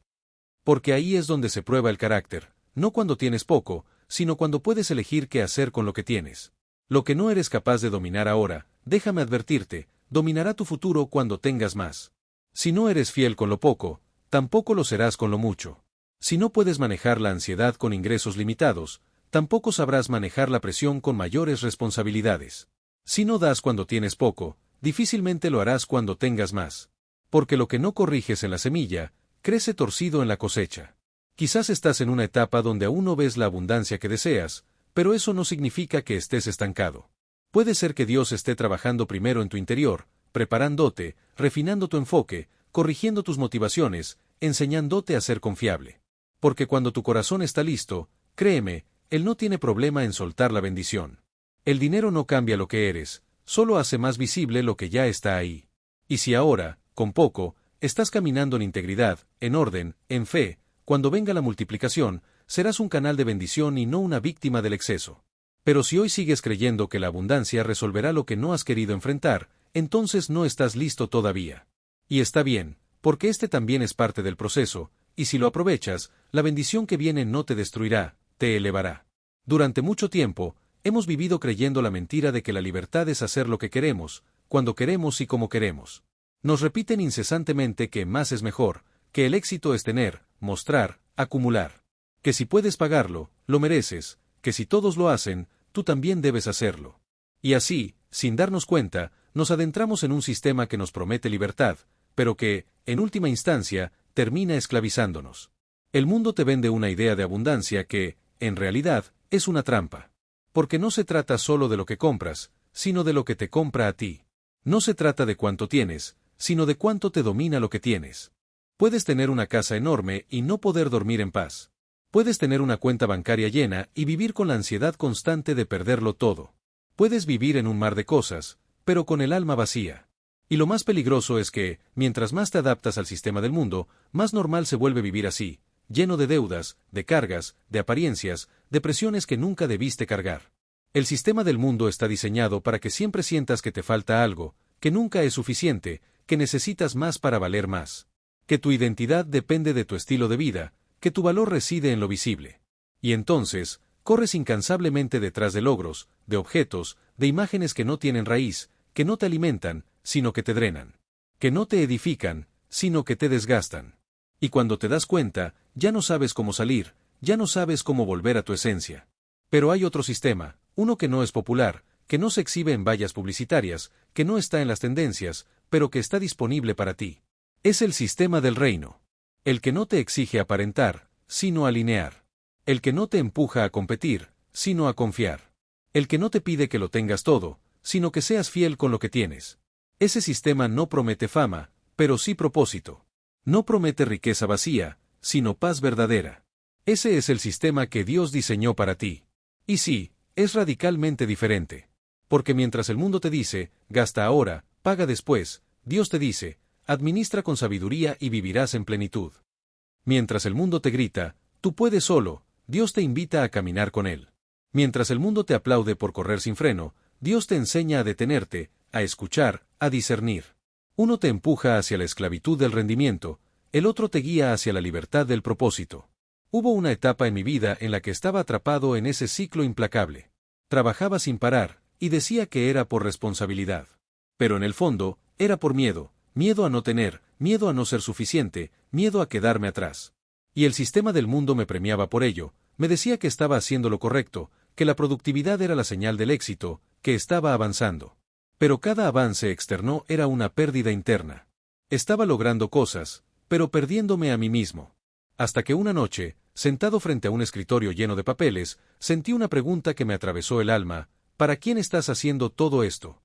Porque ahí es donde se prueba el carácter, no cuando tienes poco, sino cuando puedes elegir qué hacer con lo que tienes. Lo que no eres capaz de dominar ahora, déjame advertirte, dominará tu futuro cuando tengas más. Si no eres fiel con lo poco, tampoco lo serás con lo mucho. Si no puedes manejar la ansiedad con ingresos limitados, tampoco sabrás manejar la presión con mayores responsabilidades. Si no das cuando tienes poco, difícilmente lo harás cuando tengas más. Porque lo que no corriges en la semilla, crece torcido en la cosecha. Quizás estás en una etapa donde aún no ves la abundancia que deseas, pero eso no significa que estés estancado. Puede ser que Dios esté trabajando primero en tu interior, preparándote, refinando tu enfoque, corrigiendo tus motivaciones, enseñándote a ser confiable. Porque cuando tu corazón está listo, créeme, Él no tiene problema en soltar la bendición. El dinero no cambia lo que eres, solo hace más visible lo que ya está ahí. Y si ahora, con poco, estás caminando en integridad, en orden, en fe, cuando venga la multiplicación, serás un canal de bendición y no una víctima del exceso. Pero si hoy sigues creyendo que la abundancia resolverá lo que no has querido enfrentar, entonces no estás listo todavía. Y está bien, porque este también es parte del proceso, y si lo aprovechas, la bendición que viene no te destruirá, te elevará. Durante mucho tiempo, hemos vivido creyendo la mentira de que la libertad es hacer lo que queremos, cuando queremos y como queremos. Nos repiten incesantemente que más es mejor, que el éxito es tener, mostrar, acumular. Que si puedes pagarlo, lo mereces, que si todos lo hacen, tú también debes hacerlo. Y así, sin darnos cuenta, nos adentramos en un sistema que nos promete libertad, pero que, en última instancia, termina esclavizándonos. El mundo te vende una idea de abundancia que, en realidad, es una trampa. Porque no se trata solo de lo que compras, sino de lo que te compra a ti. No se trata de cuánto tienes, sino de cuánto te domina lo que tienes. Puedes tener una casa enorme y no poder dormir en paz. Puedes tener una cuenta bancaria llena y vivir con la ansiedad constante de perderlo todo. Puedes vivir en un mar de cosas, pero con el alma vacía. Y lo más peligroso es que, mientras más te adaptas al sistema del mundo, más normal se vuelve vivir así, lleno de deudas, de cargas, de apariencias, de presiones que nunca debiste cargar. El sistema del mundo está diseñado para que siempre sientas que te falta algo, que nunca es suficiente, que necesitas más para valer más. Que tu identidad depende de tu estilo de vida, que tu valor reside en lo visible. Y entonces, corres incansablemente detrás de logros, de objetos, de imágenes que no tienen raíz, que no te alimentan, sino que te drenan. Que no te edifican, sino que te desgastan. Y cuando te das cuenta, ya no sabes cómo salir, ya no sabes cómo volver a tu esencia. Pero hay otro sistema, uno que no es popular, que no se exhibe en vallas publicitarias, que no está en las tendencias, pero que está disponible para ti. Es el sistema del reino. El que no te exige aparentar, sino alinear. El que no te empuja a competir, sino a confiar. El que no te pide que lo tengas todo, sino que seas fiel con lo que tienes. Ese sistema no promete fama, pero sí propósito. No promete riqueza vacía, sino paz verdadera. Ese es el sistema que Dios diseñó para ti. Y sí, es radicalmente diferente. Porque mientras el mundo te dice, gasta ahora, paga después, Dios te dice, administra con sabiduría y vivirás en plenitud. Mientras el mundo te grita, tú puedes solo, Dios te invita a caminar con él. Mientras el mundo te aplaude por correr sin freno, Dios te enseña a detenerte, a escuchar, a discernir. Uno te empuja hacia la esclavitud del rendimiento, el otro te guía hacia la libertad del propósito. Hubo una etapa en mi vida en la que estaba atrapado en ese ciclo implacable. Trabajaba sin parar, y decía que era por responsabilidad. Pero en el fondo, era por miedo, miedo a no tener, miedo a no ser suficiente, miedo a quedarme atrás. Y el sistema del mundo me premiaba por ello, me decía que estaba haciendo lo correcto, que la productividad era la señal del éxito, que estaba avanzando. Pero cada avance externo era una pérdida interna. Estaba logrando cosas, pero perdiéndome a mí mismo. Hasta que una noche, sentado frente a un escritorio lleno de papeles, sentí una pregunta que me atravesó el alma: ¿para quién estás haciendo todo esto?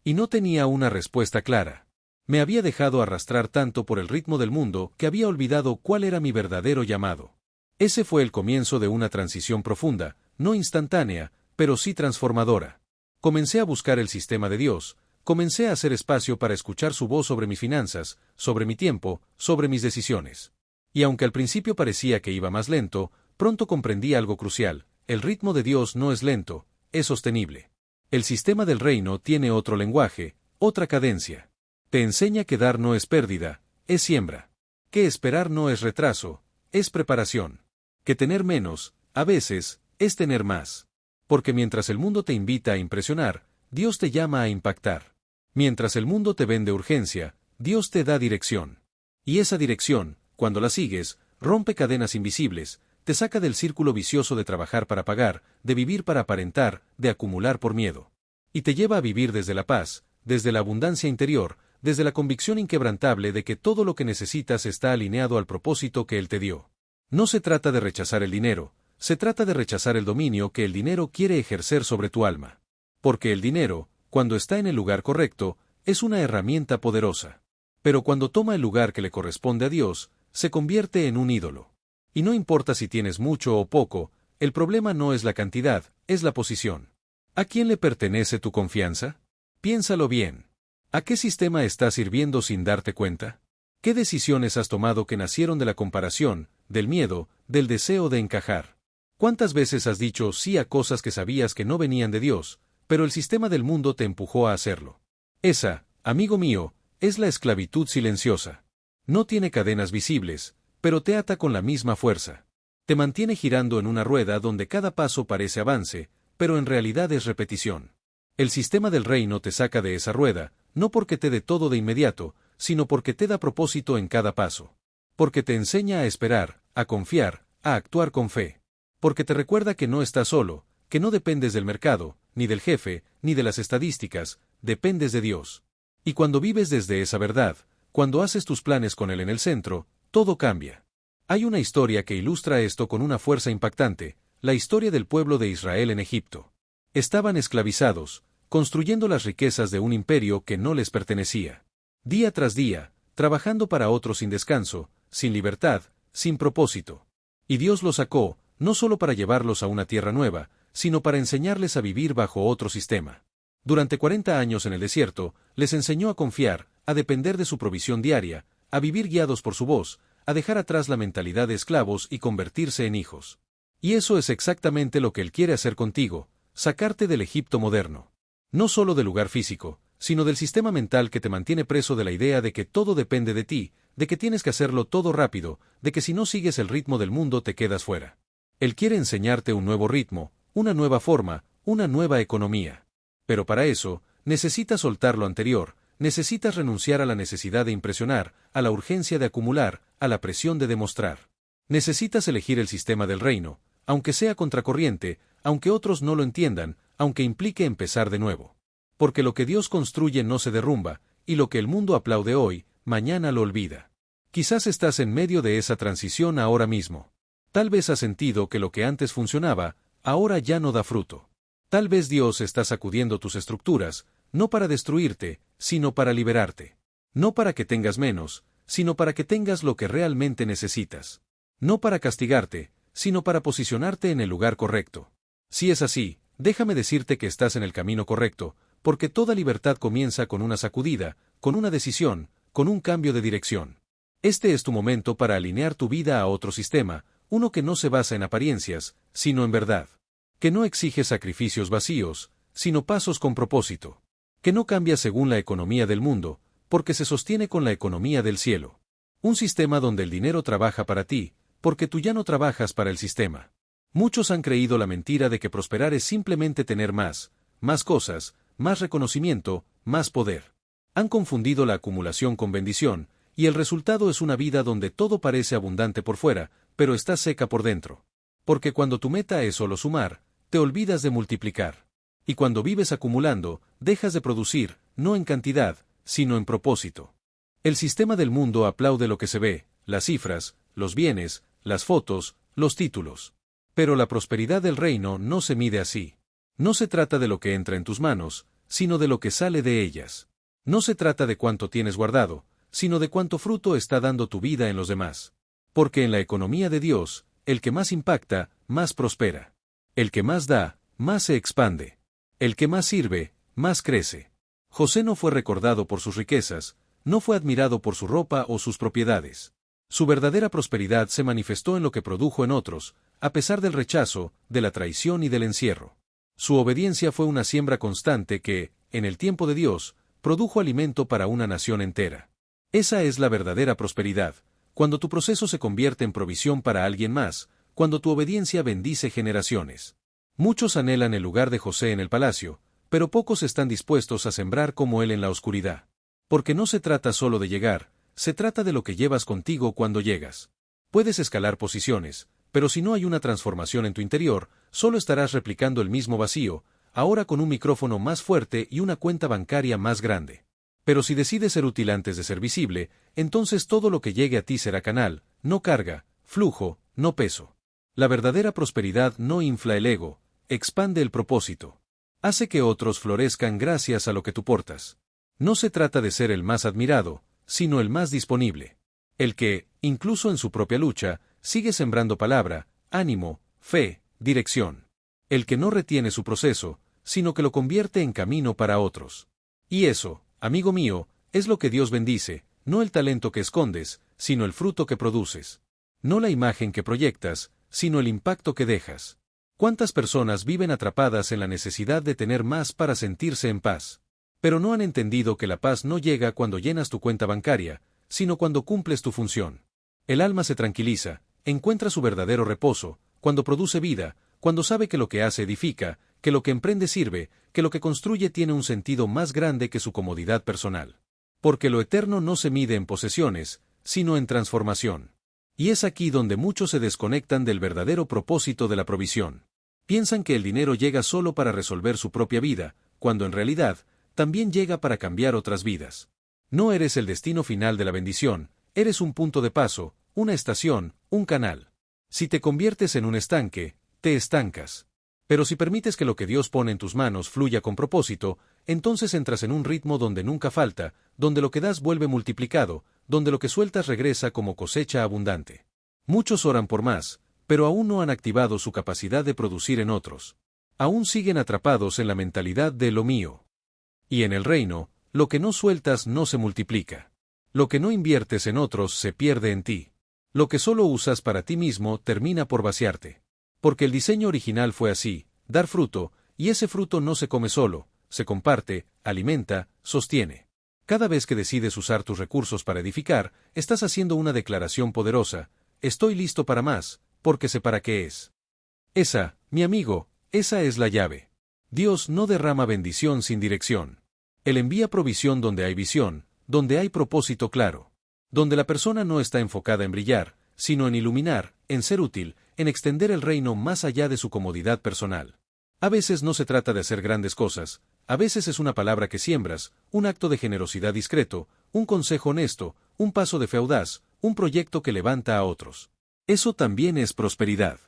Y no tenía una respuesta clara. Me había dejado arrastrar tanto por el ritmo del mundo que había olvidado cuál era mi verdadero llamado. Ese fue el comienzo de una transición profunda, no instantánea, pero sí transformadora. Comencé a buscar el sistema de Dios, comencé a hacer espacio para escuchar su voz sobre mis finanzas, sobre mi tiempo, sobre mis decisiones. Y aunque al principio parecía que iba más lento, pronto comprendí algo crucial: el ritmo de Dios no es lento, es sostenible. El sistema del reino tiene otro lenguaje, otra cadencia. Te enseña que dar no es pérdida, es siembra. Que esperar no es retraso, es preparación. Que tener menos, a veces, es tener más. Porque mientras el mundo te invita a impresionar, Dios te llama a impactar. Mientras el mundo te vende urgencia, Dios te da dirección. Y esa dirección, cuando la sigues, rompe cadenas invisibles, te saca del círculo vicioso de trabajar para pagar, de vivir para aparentar, de acumular por miedo. Y te lleva a vivir desde la paz, desde la abundancia interior, desde la convicción inquebrantable de que todo lo que necesitas está alineado al propósito que Él te dio. No se trata de rechazar el dinero, se trata de rechazar el dominio que el dinero quiere ejercer sobre tu alma. Porque el dinero, cuando está en el lugar correcto, es una herramienta poderosa. Pero cuando toma el lugar que le corresponde a Dios, se convierte en un ídolo. Y no importa si tienes mucho o poco, el problema no es la cantidad, es la posición. ¿A quién le pertenece tu confianza? Piénsalo bien. ¿A qué sistema estás sirviendo sin darte cuenta? ¿Qué decisiones has tomado que nacieron de la comparación, del miedo, del deseo de encajar? ¿Cuántas veces has dicho sí a cosas que sabías que no venían de Dios, pero el sistema del mundo te empujó a hacerlo? Esa, amigo mío, es la esclavitud silenciosa. No tiene cadenas visibles, pero te ata con la misma fuerza. Te mantiene girando en una rueda donde cada paso parece avance, pero en realidad es repetición. El sistema del reino te saca de esa rueda, no porque te dé todo de inmediato, sino porque te da propósito en cada paso. Porque te enseña a esperar, a confiar, a actuar con fe. Porque te recuerda que no estás solo, que no dependes del mercado, ni del jefe, ni de las estadísticas, dependes de Dios. Y cuando vives desde esa verdad, cuando haces tus planes con Él en el centro, todo cambia. Hay una historia que ilustra esto con una fuerza impactante, la historia del pueblo de Israel en Egipto. Estaban esclavizados, construyendo las riquezas de un imperio que no les pertenecía. Día tras día, trabajando para otros sin descanso, sin libertad, sin propósito. Y Dios los sacó, no solo para llevarlos a una tierra nueva, sino para enseñarles a vivir bajo otro sistema. Durante 40 años en el desierto, les enseñó a confiar, a depender de su provisión diaria, a vivir guiados por su voz, a dejar atrás la mentalidad de esclavos y convertirse en hijos. Y eso es exactamente lo que Él quiere hacer contigo, sacarte del Egipto moderno. No solo del lugar físico, sino del sistema mental que te mantiene preso de la idea de que todo depende de ti, de que tienes que hacerlo todo rápido, de que si no sigues el ritmo del mundo te quedas fuera. Él quiere enseñarte un nuevo ritmo, una nueva forma, una nueva economía. Pero para eso, necesitas soltar lo anterior, necesitas renunciar a la necesidad de impresionar, a la urgencia de acumular, a la presión de demostrar. Necesitas elegir el sistema del reino, aunque sea contracorriente, aunque otros no lo entiendan, aunque implique empezar de nuevo. Porque lo que Dios construye no se derrumba, y lo que el mundo aplaude hoy, mañana lo olvida. Quizás estás en medio de esa transición ahora mismo. Tal vez has sentido que lo que antes funcionaba, ahora ya no da fruto. Tal vez Dios está sacudiendo tus estructuras, no para destruirte, sino para liberarte. No para que tengas menos, sino para que tengas lo que realmente necesitas. No para castigarte, sino para posicionarte en el lugar correcto. Si es así, déjame decirte que estás en el camino correcto, porque toda libertad comienza con una sacudida, con una decisión, con un cambio de dirección. Este es tu momento para alinear tu vida a otro sistema, uno que no se basa en apariencias, sino en verdad. Que no exige sacrificios vacíos, sino pasos con propósito. Que no cambia según la economía del mundo, porque se sostiene con la economía del cielo. Un sistema donde el dinero trabaja para ti, porque tú ya no trabajas para el sistema. Muchos han creído la mentira de que prosperar es simplemente tener más cosas, más reconocimiento, más poder. Han confundido la acumulación con bendición, y el resultado es una vida donde todo parece abundante por fuera, pero está seca por dentro. Porque cuando tu meta es solo sumar, te olvidas de multiplicar. Y cuando vives acumulando, dejas de producir, no en cantidad, sino en propósito. El sistema del mundo aplaude lo que se ve, las cifras, los bienes, las fotos, los títulos. Pero la prosperidad del reino no se mide así. No se trata de lo que entra en tus manos, sino de lo que sale de ellas. No se trata de cuánto tienes guardado, sino de cuánto fruto está dando tu vida en los demás. Porque en la economía de Dios, el que más impacta, más prospera. El que más da, más se expande. El que más sirve, más crece. José no fue recordado por sus riquezas, no fue admirado por su ropa o sus propiedades. Su verdadera prosperidad se manifestó en lo que produjo en otros, a pesar del rechazo, de la traición y del encierro. Su obediencia fue una siembra constante que, en el tiempo de Dios, produjo alimento para una nación entera. Esa es la verdadera prosperidad, cuando tu proceso se convierte en provisión para alguien más, cuando tu obediencia bendice generaciones. Muchos anhelan el lugar de José en el palacio, pero pocos están dispuestos a sembrar como él en la oscuridad. Porque no se trata solo de llegar, se trata de lo que llevas contigo cuando llegas. Puedes escalar posiciones, pero si no hay una transformación en tu interior, solo estarás replicando el mismo vacío, ahora con un micrófono más fuerte y una cuenta bancaria más grande. Pero si decides ser útil antes de ser visible, entonces todo lo que llegue a ti será canal, no carga, flujo, no peso. La verdadera prosperidad no infla el ego, expande el propósito. Hace que otros florezcan gracias a lo que tú portas. No se trata de ser el más admirado, sino el más disponible. El que, incluso en su propia lucha, sigue sembrando palabra, ánimo, fe, dirección. El que no retiene su proceso, sino que lo convierte en camino para otros. Y eso, amigo mío, es lo que Dios bendice, no el talento que escondes, sino el fruto que produces. No la imagen que proyectas, sino el impacto que dejas. ¿Cuántas personas viven atrapadas en la necesidad de tener más para sentirse en paz? Pero no han entendido que la paz no llega cuando llenas tu cuenta bancaria, sino cuando cumples tu función. El alma se tranquiliza, encuentra su verdadero reposo, cuando produce vida, cuando sabe que lo que hace edifica, que lo que emprende sirve, que lo que construye tiene un sentido más grande que su comodidad personal. Porque lo eterno no se mide en posesiones, sino en transformación. Y es aquí donde muchos se desconectan del verdadero propósito de la provisión. Piensan que el dinero llega solo para resolver su propia vida, cuando en realidad, también llega para cambiar otras vidas. No eres el destino final de la bendición, eres un punto de paso, una estación, un canal. Si te conviertes en un estanque, te estancas. Pero si permites que lo que Dios pone en tus manos fluya con propósito, entonces entras en un ritmo donde nunca falta, donde lo que das vuelve multiplicado, donde lo que sueltas regresa como cosecha abundante. Muchos oran por más, pero aún no han activado su capacidad de producir en otros. Aún siguen atrapados en la mentalidad de lo mío. Y en el reino, lo que no sueltas no se multiplica. Lo que no inviertes en otros se pierde en ti. Lo que solo usas para ti mismo termina por vaciarte. Porque el diseño original fue así, dar fruto, y ese fruto no se come solo, se comparte, alimenta, sostiene. Cada vez que decides usar tus recursos para edificar, estás haciendo una declaración poderosa: estoy listo para más, porque sé para qué es. Esa, mi amigo, esa es la llave. Dios no derrama bendición sin dirección. Él envía provisión donde hay visión, donde hay propósito claro. Donde la persona no está enfocada en brillar, sino en iluminar, en ser útil, en extender el reino más allá de su comodidad personal. A veces no se trata de hacer grandes cosas, a veces es una palabra que siembras, un acto de generosidad discreto, un consejo honesto, un paso de fe audaz, un proyecto que levanta a otros. Eso también es prosperidad.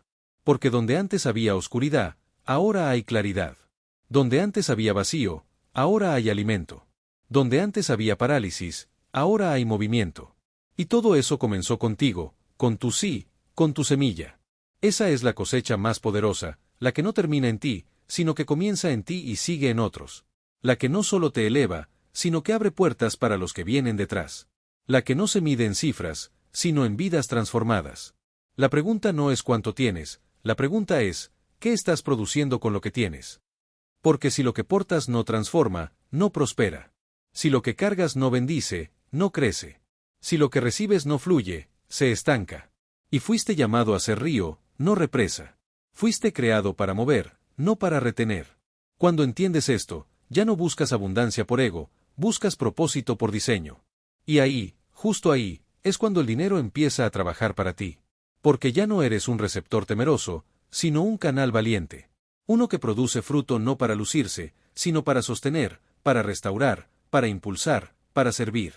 Porque donde antes había oscuridad, ahora hay claridad. Donde antes había vacío, ahora hay alimento. Donde antes había parálisis, ahora hay movimiento. Y todo eso comenzó contigo, con tu sí, con tu semilla. Esa es la cosecha más poderosa, la que no termina en ti, sino que comienza en ti y sigue en otros. La que no solo te eleva, sino que abre puertas para los que vienen detrás. La que no se mide en cifras, sino en vidas transformadas. La pregunta no es cuánto tienes, la pregunta es, ¿qué estás produciendo con lo que tienes? Porque si lo que portas no transforma, no prospera. Si lo que cargas no bendice, no crece. Si lo que recibes no fluye, se estanca. Y fuiste llamado a ser río, no represa. Fuiste creado para mover, no para retener. Cuando entiendes esto, ya no buscas abundancia por ego, buscas propósito por diseño. Y ahí, justo ahí, es cuando el dinero empieza a trabajar para ti. Porque ya no eres un receptor temeroso, sino un canal valiente. Uno que produce fruto no para lucirse, sino para sostener, para restaurar, para impulsar, para servir.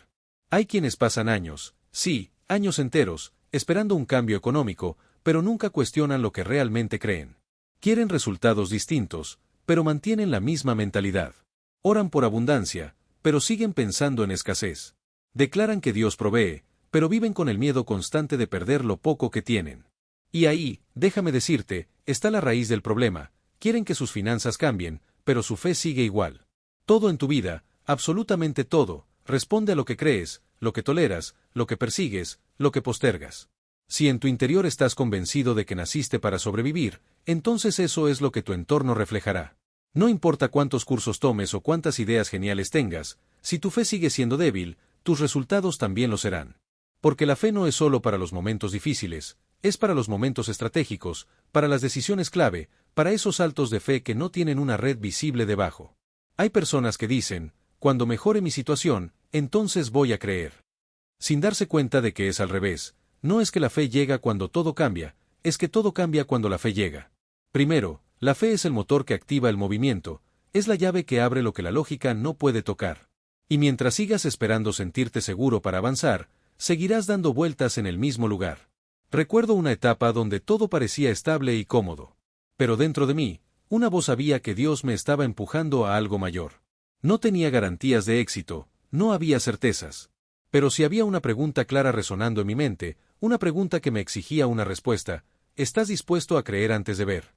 Hay quienes pasan años, sí, años enteros, esperando un cambio económico, pero nunca cuestionan lo que realmente creen. Quieren resultados distintos, pero mantienen la misma mentalidad. Oran por abundancia, pero siguen pensando en escasez. Declaran que Dios provee, pero viven con el miedo constante de perder lo poco que tienen. Y ahí, déjame decirte, está la raíz del problema. Quieren que sus finanzas cambien, pero su fe sigue igual. Todo en tu vida, absolutamente todo, responde a lo que crees, lo que toleras, lo que persigues, lo que postergas. Si en tu interior estás convencido de que naciste para sobrevivir, entonces eso es lo que tu entorno reflejará. No importa cuántos cursos tomes o cuántas ideas geniales tengas, si tu fe sigue siendo débil, tus resultados también lo serán. Porque la fe no es solo para los momentos difíciles, es para los momentos estratégicos, para las decisiones clave, para esos saltos de fe que no tienen una red visible debajo. Hay personas que dicen, cuando mejore mi situación, entonces voy a creer. Sin darse cuenta de que es al revés. No es que la fe llega cuando todo cambia, es que todo cambia cuando la fe llega. Primero, la fe es el motor que activa el movimiento, es la llave que abre lo que la lógica no puede tocar. Y mientras sigas esperando sentirte seguro para avanzar, seguirás dando vueltas en el mismo lugar. Recuerdo una etapa donde todo parecía estable y cómodo. Pero dentro de mí, una voz sabía que Dios me estaba empujando a algo mayor. No tenía garantías de éxito, no había certezas. Pero si había una pregunta clara resonando en mi mente, una pregunta que me exigía una respuesta: ¿estás dispuesto a creer antes de ver?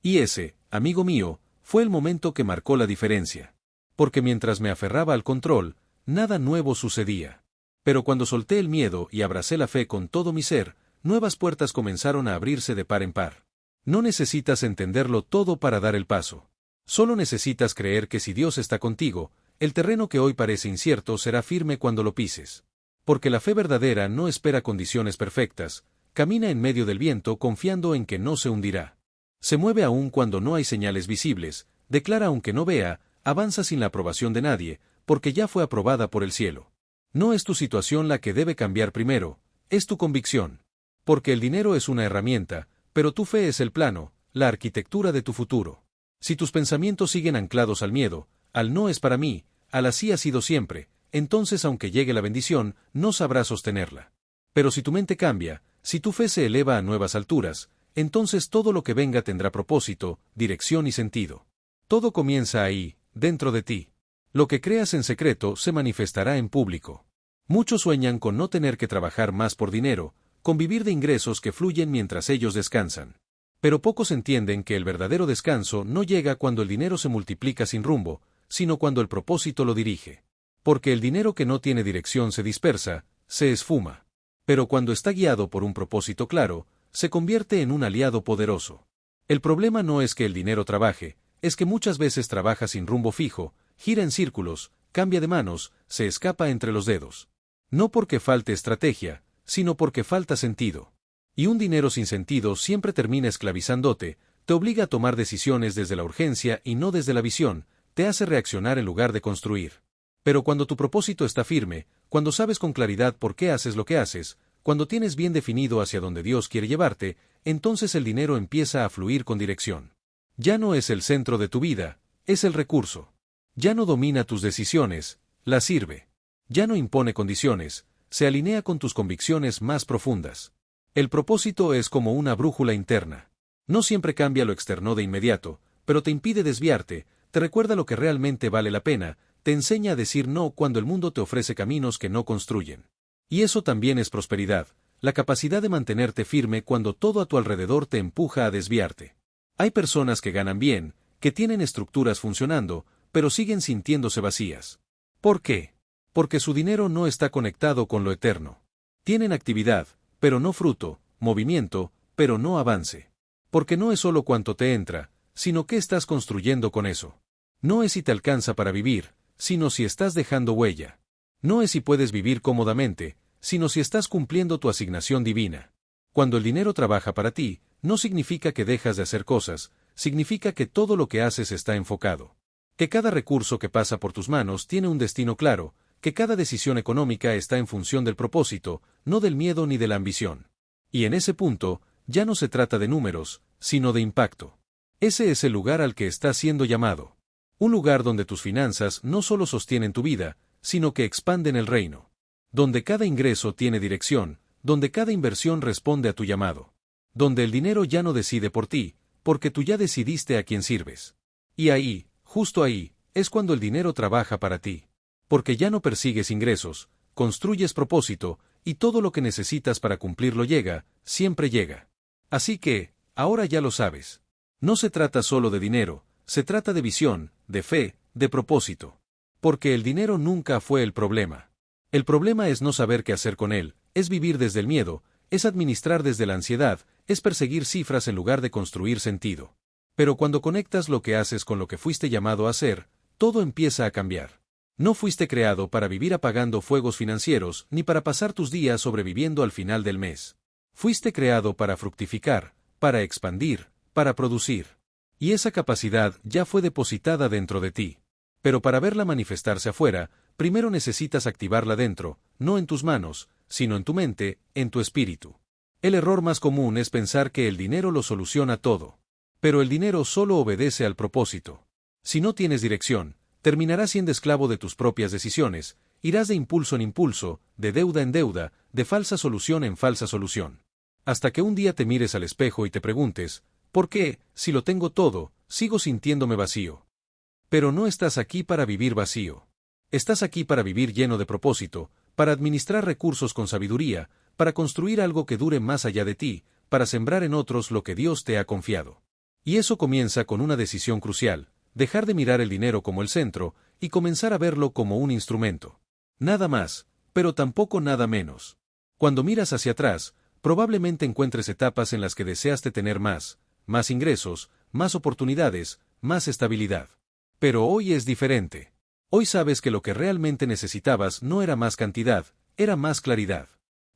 Y ese, amigo mío, fue el momento que marcó la diferencia. Porque mientras me aferraba al control, nada nuevo sucedía. Pero cuando solté el miedo y abracé la fe con todo mi ser, nuevas puertas comenzaron a abrirse de par en par. No necesitas entenderlo todo para dar el paso. Solo necesitas creer que si Dios está contigo, el terreno que hoy parece incierto será firme cuando lo pises. Porque la fe verdadera no espera condiciones perfectas, camina en medio del viento confiando en que no se hundirá. Se mueve aún cuando no hay señales visibles, declara aunque no vea, avanza sin la aprobación de nadie, porque ya fue aprobada por el cielo. No es tu situación la que debe cambiar primero, es tu convicción. Porque el dinero es una herramienta, pero tu fe es el plano, la arquitectura de tu futuro. Si tus pensamientos siguen anclados al miedo, al no es para mí, al así ha sido siempre, entonces aunque llegue la bendición, no sabrás sostenerla. Pero si tu mente cambia, si tu fe se eleva a nuevas alturas, entonces todo lo que venga tendrá propósito, dirección y sentido. Todo comienza ahí, dentro de ti. Lo que creas en secreto se manifestará en público. Muchos sueñan con no tener que trabajar más por dinero, con vivir de ingresos que fluyen mientras ellos descansan. Pero pocos entienden que el verdadero descanso no llega cuando el dinero se multiplica sin rumbo, sino cuando el propósito lo dirige. Porque el dinero que no tiene dirección se dispersa, se esfuma. Pero cuando está guiado por un propósito claro, se convierte en un aliado poderoso. El problema no es que el dinero trabaje, es que muchas veces trabaja sin rumbo fijo, gira en círculos, cambia de manos, se escapa entre los dedos. No porque falte estrategia, sino porque falta sentido. Y un dinero sin sentido siempre termina esclavizándote, te obliga a tomar decisiones desde la urgencia y no desde la visión, te hace reaccionar en lugar de construir. Pero cuando tu propósito está firme, cuando sabes con claridad por qué haces lo que haces, cuando tienes bien definido hacia dónde Dios quiere llevarte, entonces el dinero empieza a fluir con dirección. Ya no es el centro de tu vida, es el recurso. Ya no domina tus decisiones, las sirve. Ya no impone condiciones, se alinea con tus convicciones más profundas. El propósito es como una brújula interna. No siempre cambia lo externo de inmediato, pero te impide desviarte, te recuerda lo que realmente vale la pena, te enseña a decir no cuando el mundo te ofrece caminos que no construyen. Y eso también es prosperidad, la capacidad de mantenerte firme cuando todo a tu alrededor te empuja a desviarte. Hay personas que ganan bien, que tienen estructuras funcionando, pero siguen sintiéndose vacías. ¿Por qué? Porque su dinero no está conectado con lo eterno. Tienen actividad, pero no fruto, movimiento, pero no avance. Porque no es solo cuánto te entra, sino qué estás construyendo con eso. No es si te alcanza para vivir, sino si estás dejando huella. No es si puedes vivir cómodamente, sino si estás cumpliendo tu asignación divina. Cuando el dinero trabaja para ti, no significa que dejas de hacer cosas, significa que todo lo que haces está enfocado. Que cada recurso que pasa por tus manos tiene un destino claro, que cada decisión económica está en función del propósito, no del miedo ni de la ambición. Y en ese punto, ya no se trata de números, sino de impacto. Ese es el lugar al que estás siendo llamado. Un lugar donde tus finanzas no solo sostienen tu vida, sino que expanden el reino. Donde cada ingreso tiene dirección, donde cada inversión responde a tu llamado. Donde el dinero ya no decide por ti, porque tú ya decidiste a quién sirves. Y ahí, justo ahí, es cuando el dinero trabaja para ti. Porque ya no persigues ingresos, construyes propósito, y todo lo que necesitas para cumplirlo llega, siempre llega. Así que, ahora ya lo sabes. No se trata solo de dinero, se trata de visión, de fe, de propósito. Porque el dinero nunca fue el problema. El problema es no saber qué hacer con él, es vivir desde el miedo, es administrar desde la ansiedad, es perseguir cifras en lugar de construir sentido. Pero cuando conectas lo que haces con lo que fuiste llamado a hacer, todo empieza a cambiar. No fuiste creado para vivir apagando fuegos financieros, ni para pasar tus días sobreviviendo al final del mes. Fuiste creado para fructificar, para expandir, para producir. Y esa capacidad ya fue depositada dentro de ti. Pero para verla manifestarse afuera, primero necesitas activarla dentro, no en tus manos, sino en tu mente, en tu espíritu. El error más común es pensar que el dinero lo soluciona todo. Pero el dinero solo obedece al propósito. Si no tienes dirección, terminarás siendo esclavo de tus propias decisiones, irás de impulso en impulso, de deuda en deuda, de falsa solución en falsa solución. Hasta que un día te mires al espejo y te preguntes, ¿por qué, si lo tengo todo, sigo sintiéndome vacío? Pero no estás aquí para vivir vacío. Estás aquí para vivir lleno de propósito, para administrar recursos con sabiduría, para construir algo que dure más allá de ti, para sembrar en otros lo que Dios te ha confiado. Y eso comienza con una decisión crucial, dejar de mirar el dinero como el centro, y comenzar a verlo como un instrumento. Nada más, pero tampoco nada menos. Cuando miras hacia atrás, probablemente encuentres etapas en las que deseaste tener más ingresos, más oportunidades, más estabilidad. Pero hoy es diferente. Hoy sabes que lo que realmente necesitabas no era más cantidad, era más claridad.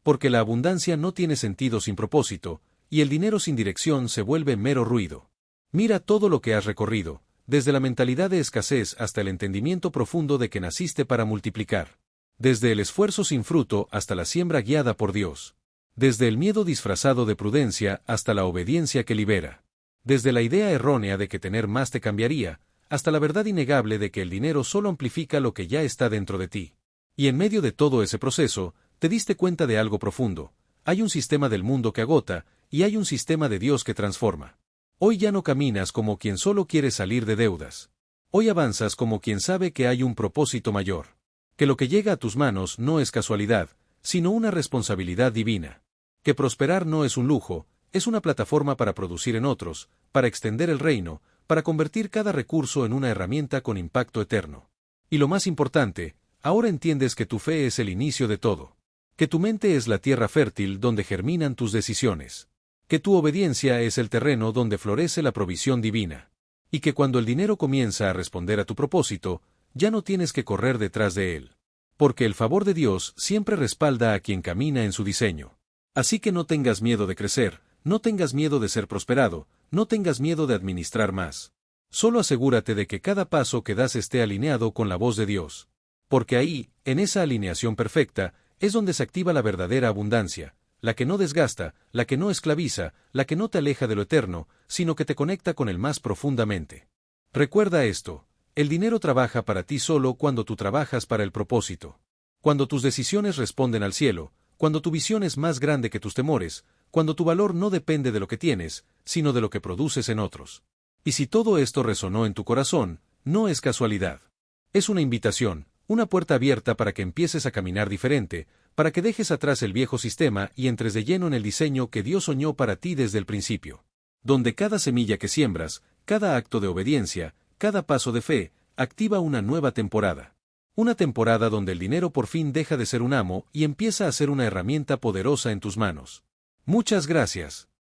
Porque la abundancia no tiene sentido sin propósito, y el dinero sin dirección se vuelve mero ruido. Mira todo lo que has recorrido, desde la mentalidad de escasez hasta el entendimiento profundo de que naciste para multiplicar. Desde el esfuerzo sin fruto hasta la siembra guiada por Dios. Desde el miedo disfrazado de prudencia hasta la obediencia que libera. Desde la idea errónea de que tener más te cambiaría, hasta la verdad innegable de que el dinero solo amplifica lo que ya está dentro de ti. Y en medio de todo ese proceso, te diste cuenta de algo profundo. Hay un sistema del mundo que agota, y hay un sistema de Dios que transforma. Hoy ya no caminas como quien solo quiere salir de deudas. Hoy avanzas como quien sabe que hay un propósito mayor. Que lo que llega a tus manos no es casualidad, sino una responsabilidad divina. Que prosperar no es un lujo, es una plataforma para producir en otros, para extender el reino, para convertir cada recurso en una herramienta con impacto eterno. Y lo más importante, ahora entiendes que tu fe es el inicio de todo. Que tu mente es la tierra fértil donde germinan tus decisiones. Que tu obediencia es el terreno donde florece la provisión divina. Y que cuando el dinero comienza a responder a tu propósito, ya no tienes que correr detrás de él. Porque el favor de Dios siempre respalda a quien camina en su diseño. Así que no tengas miedo de crecer, no tengas miedo de ser prosperado, no tengas miedo de administrar más. Solo asegúrate de que cada paso que das esté alineado con la voz de Dios. Porque ahí, en esa alineación perfecta, es donde se activa la verdadera abundancia, la que no desgasta, la que no esclaviza, la que no te aleja de lo eterno, sino que te conecta con el más profundamente. Recuerda esto, el dinero trabaja para ti solo cuando tú trabajas para el propósito. Cuando tus decisiones responden al cielo, cuando tu visión es más grande que tus temores, cuando tu valor no depende de lo que tienes, sino de lo que produces en otros. Y si todo esto resonó en tu corazón, no es casualidad. Es una invitación, una puerta abierta para que empieces a caminar diferente, para que dejes atrás el viejo sistema y entres de lleno en el diseño que Dios soñó para ti desde el principio. Donde cada semilla que siembras, cada acto de obediencia, cada paso de fe, activa una nueva temporada. Una temporada donde el dinero por fin deja de ser un amo y empieza a ser una herramienta poderosa en tus manos. Muchas gracias.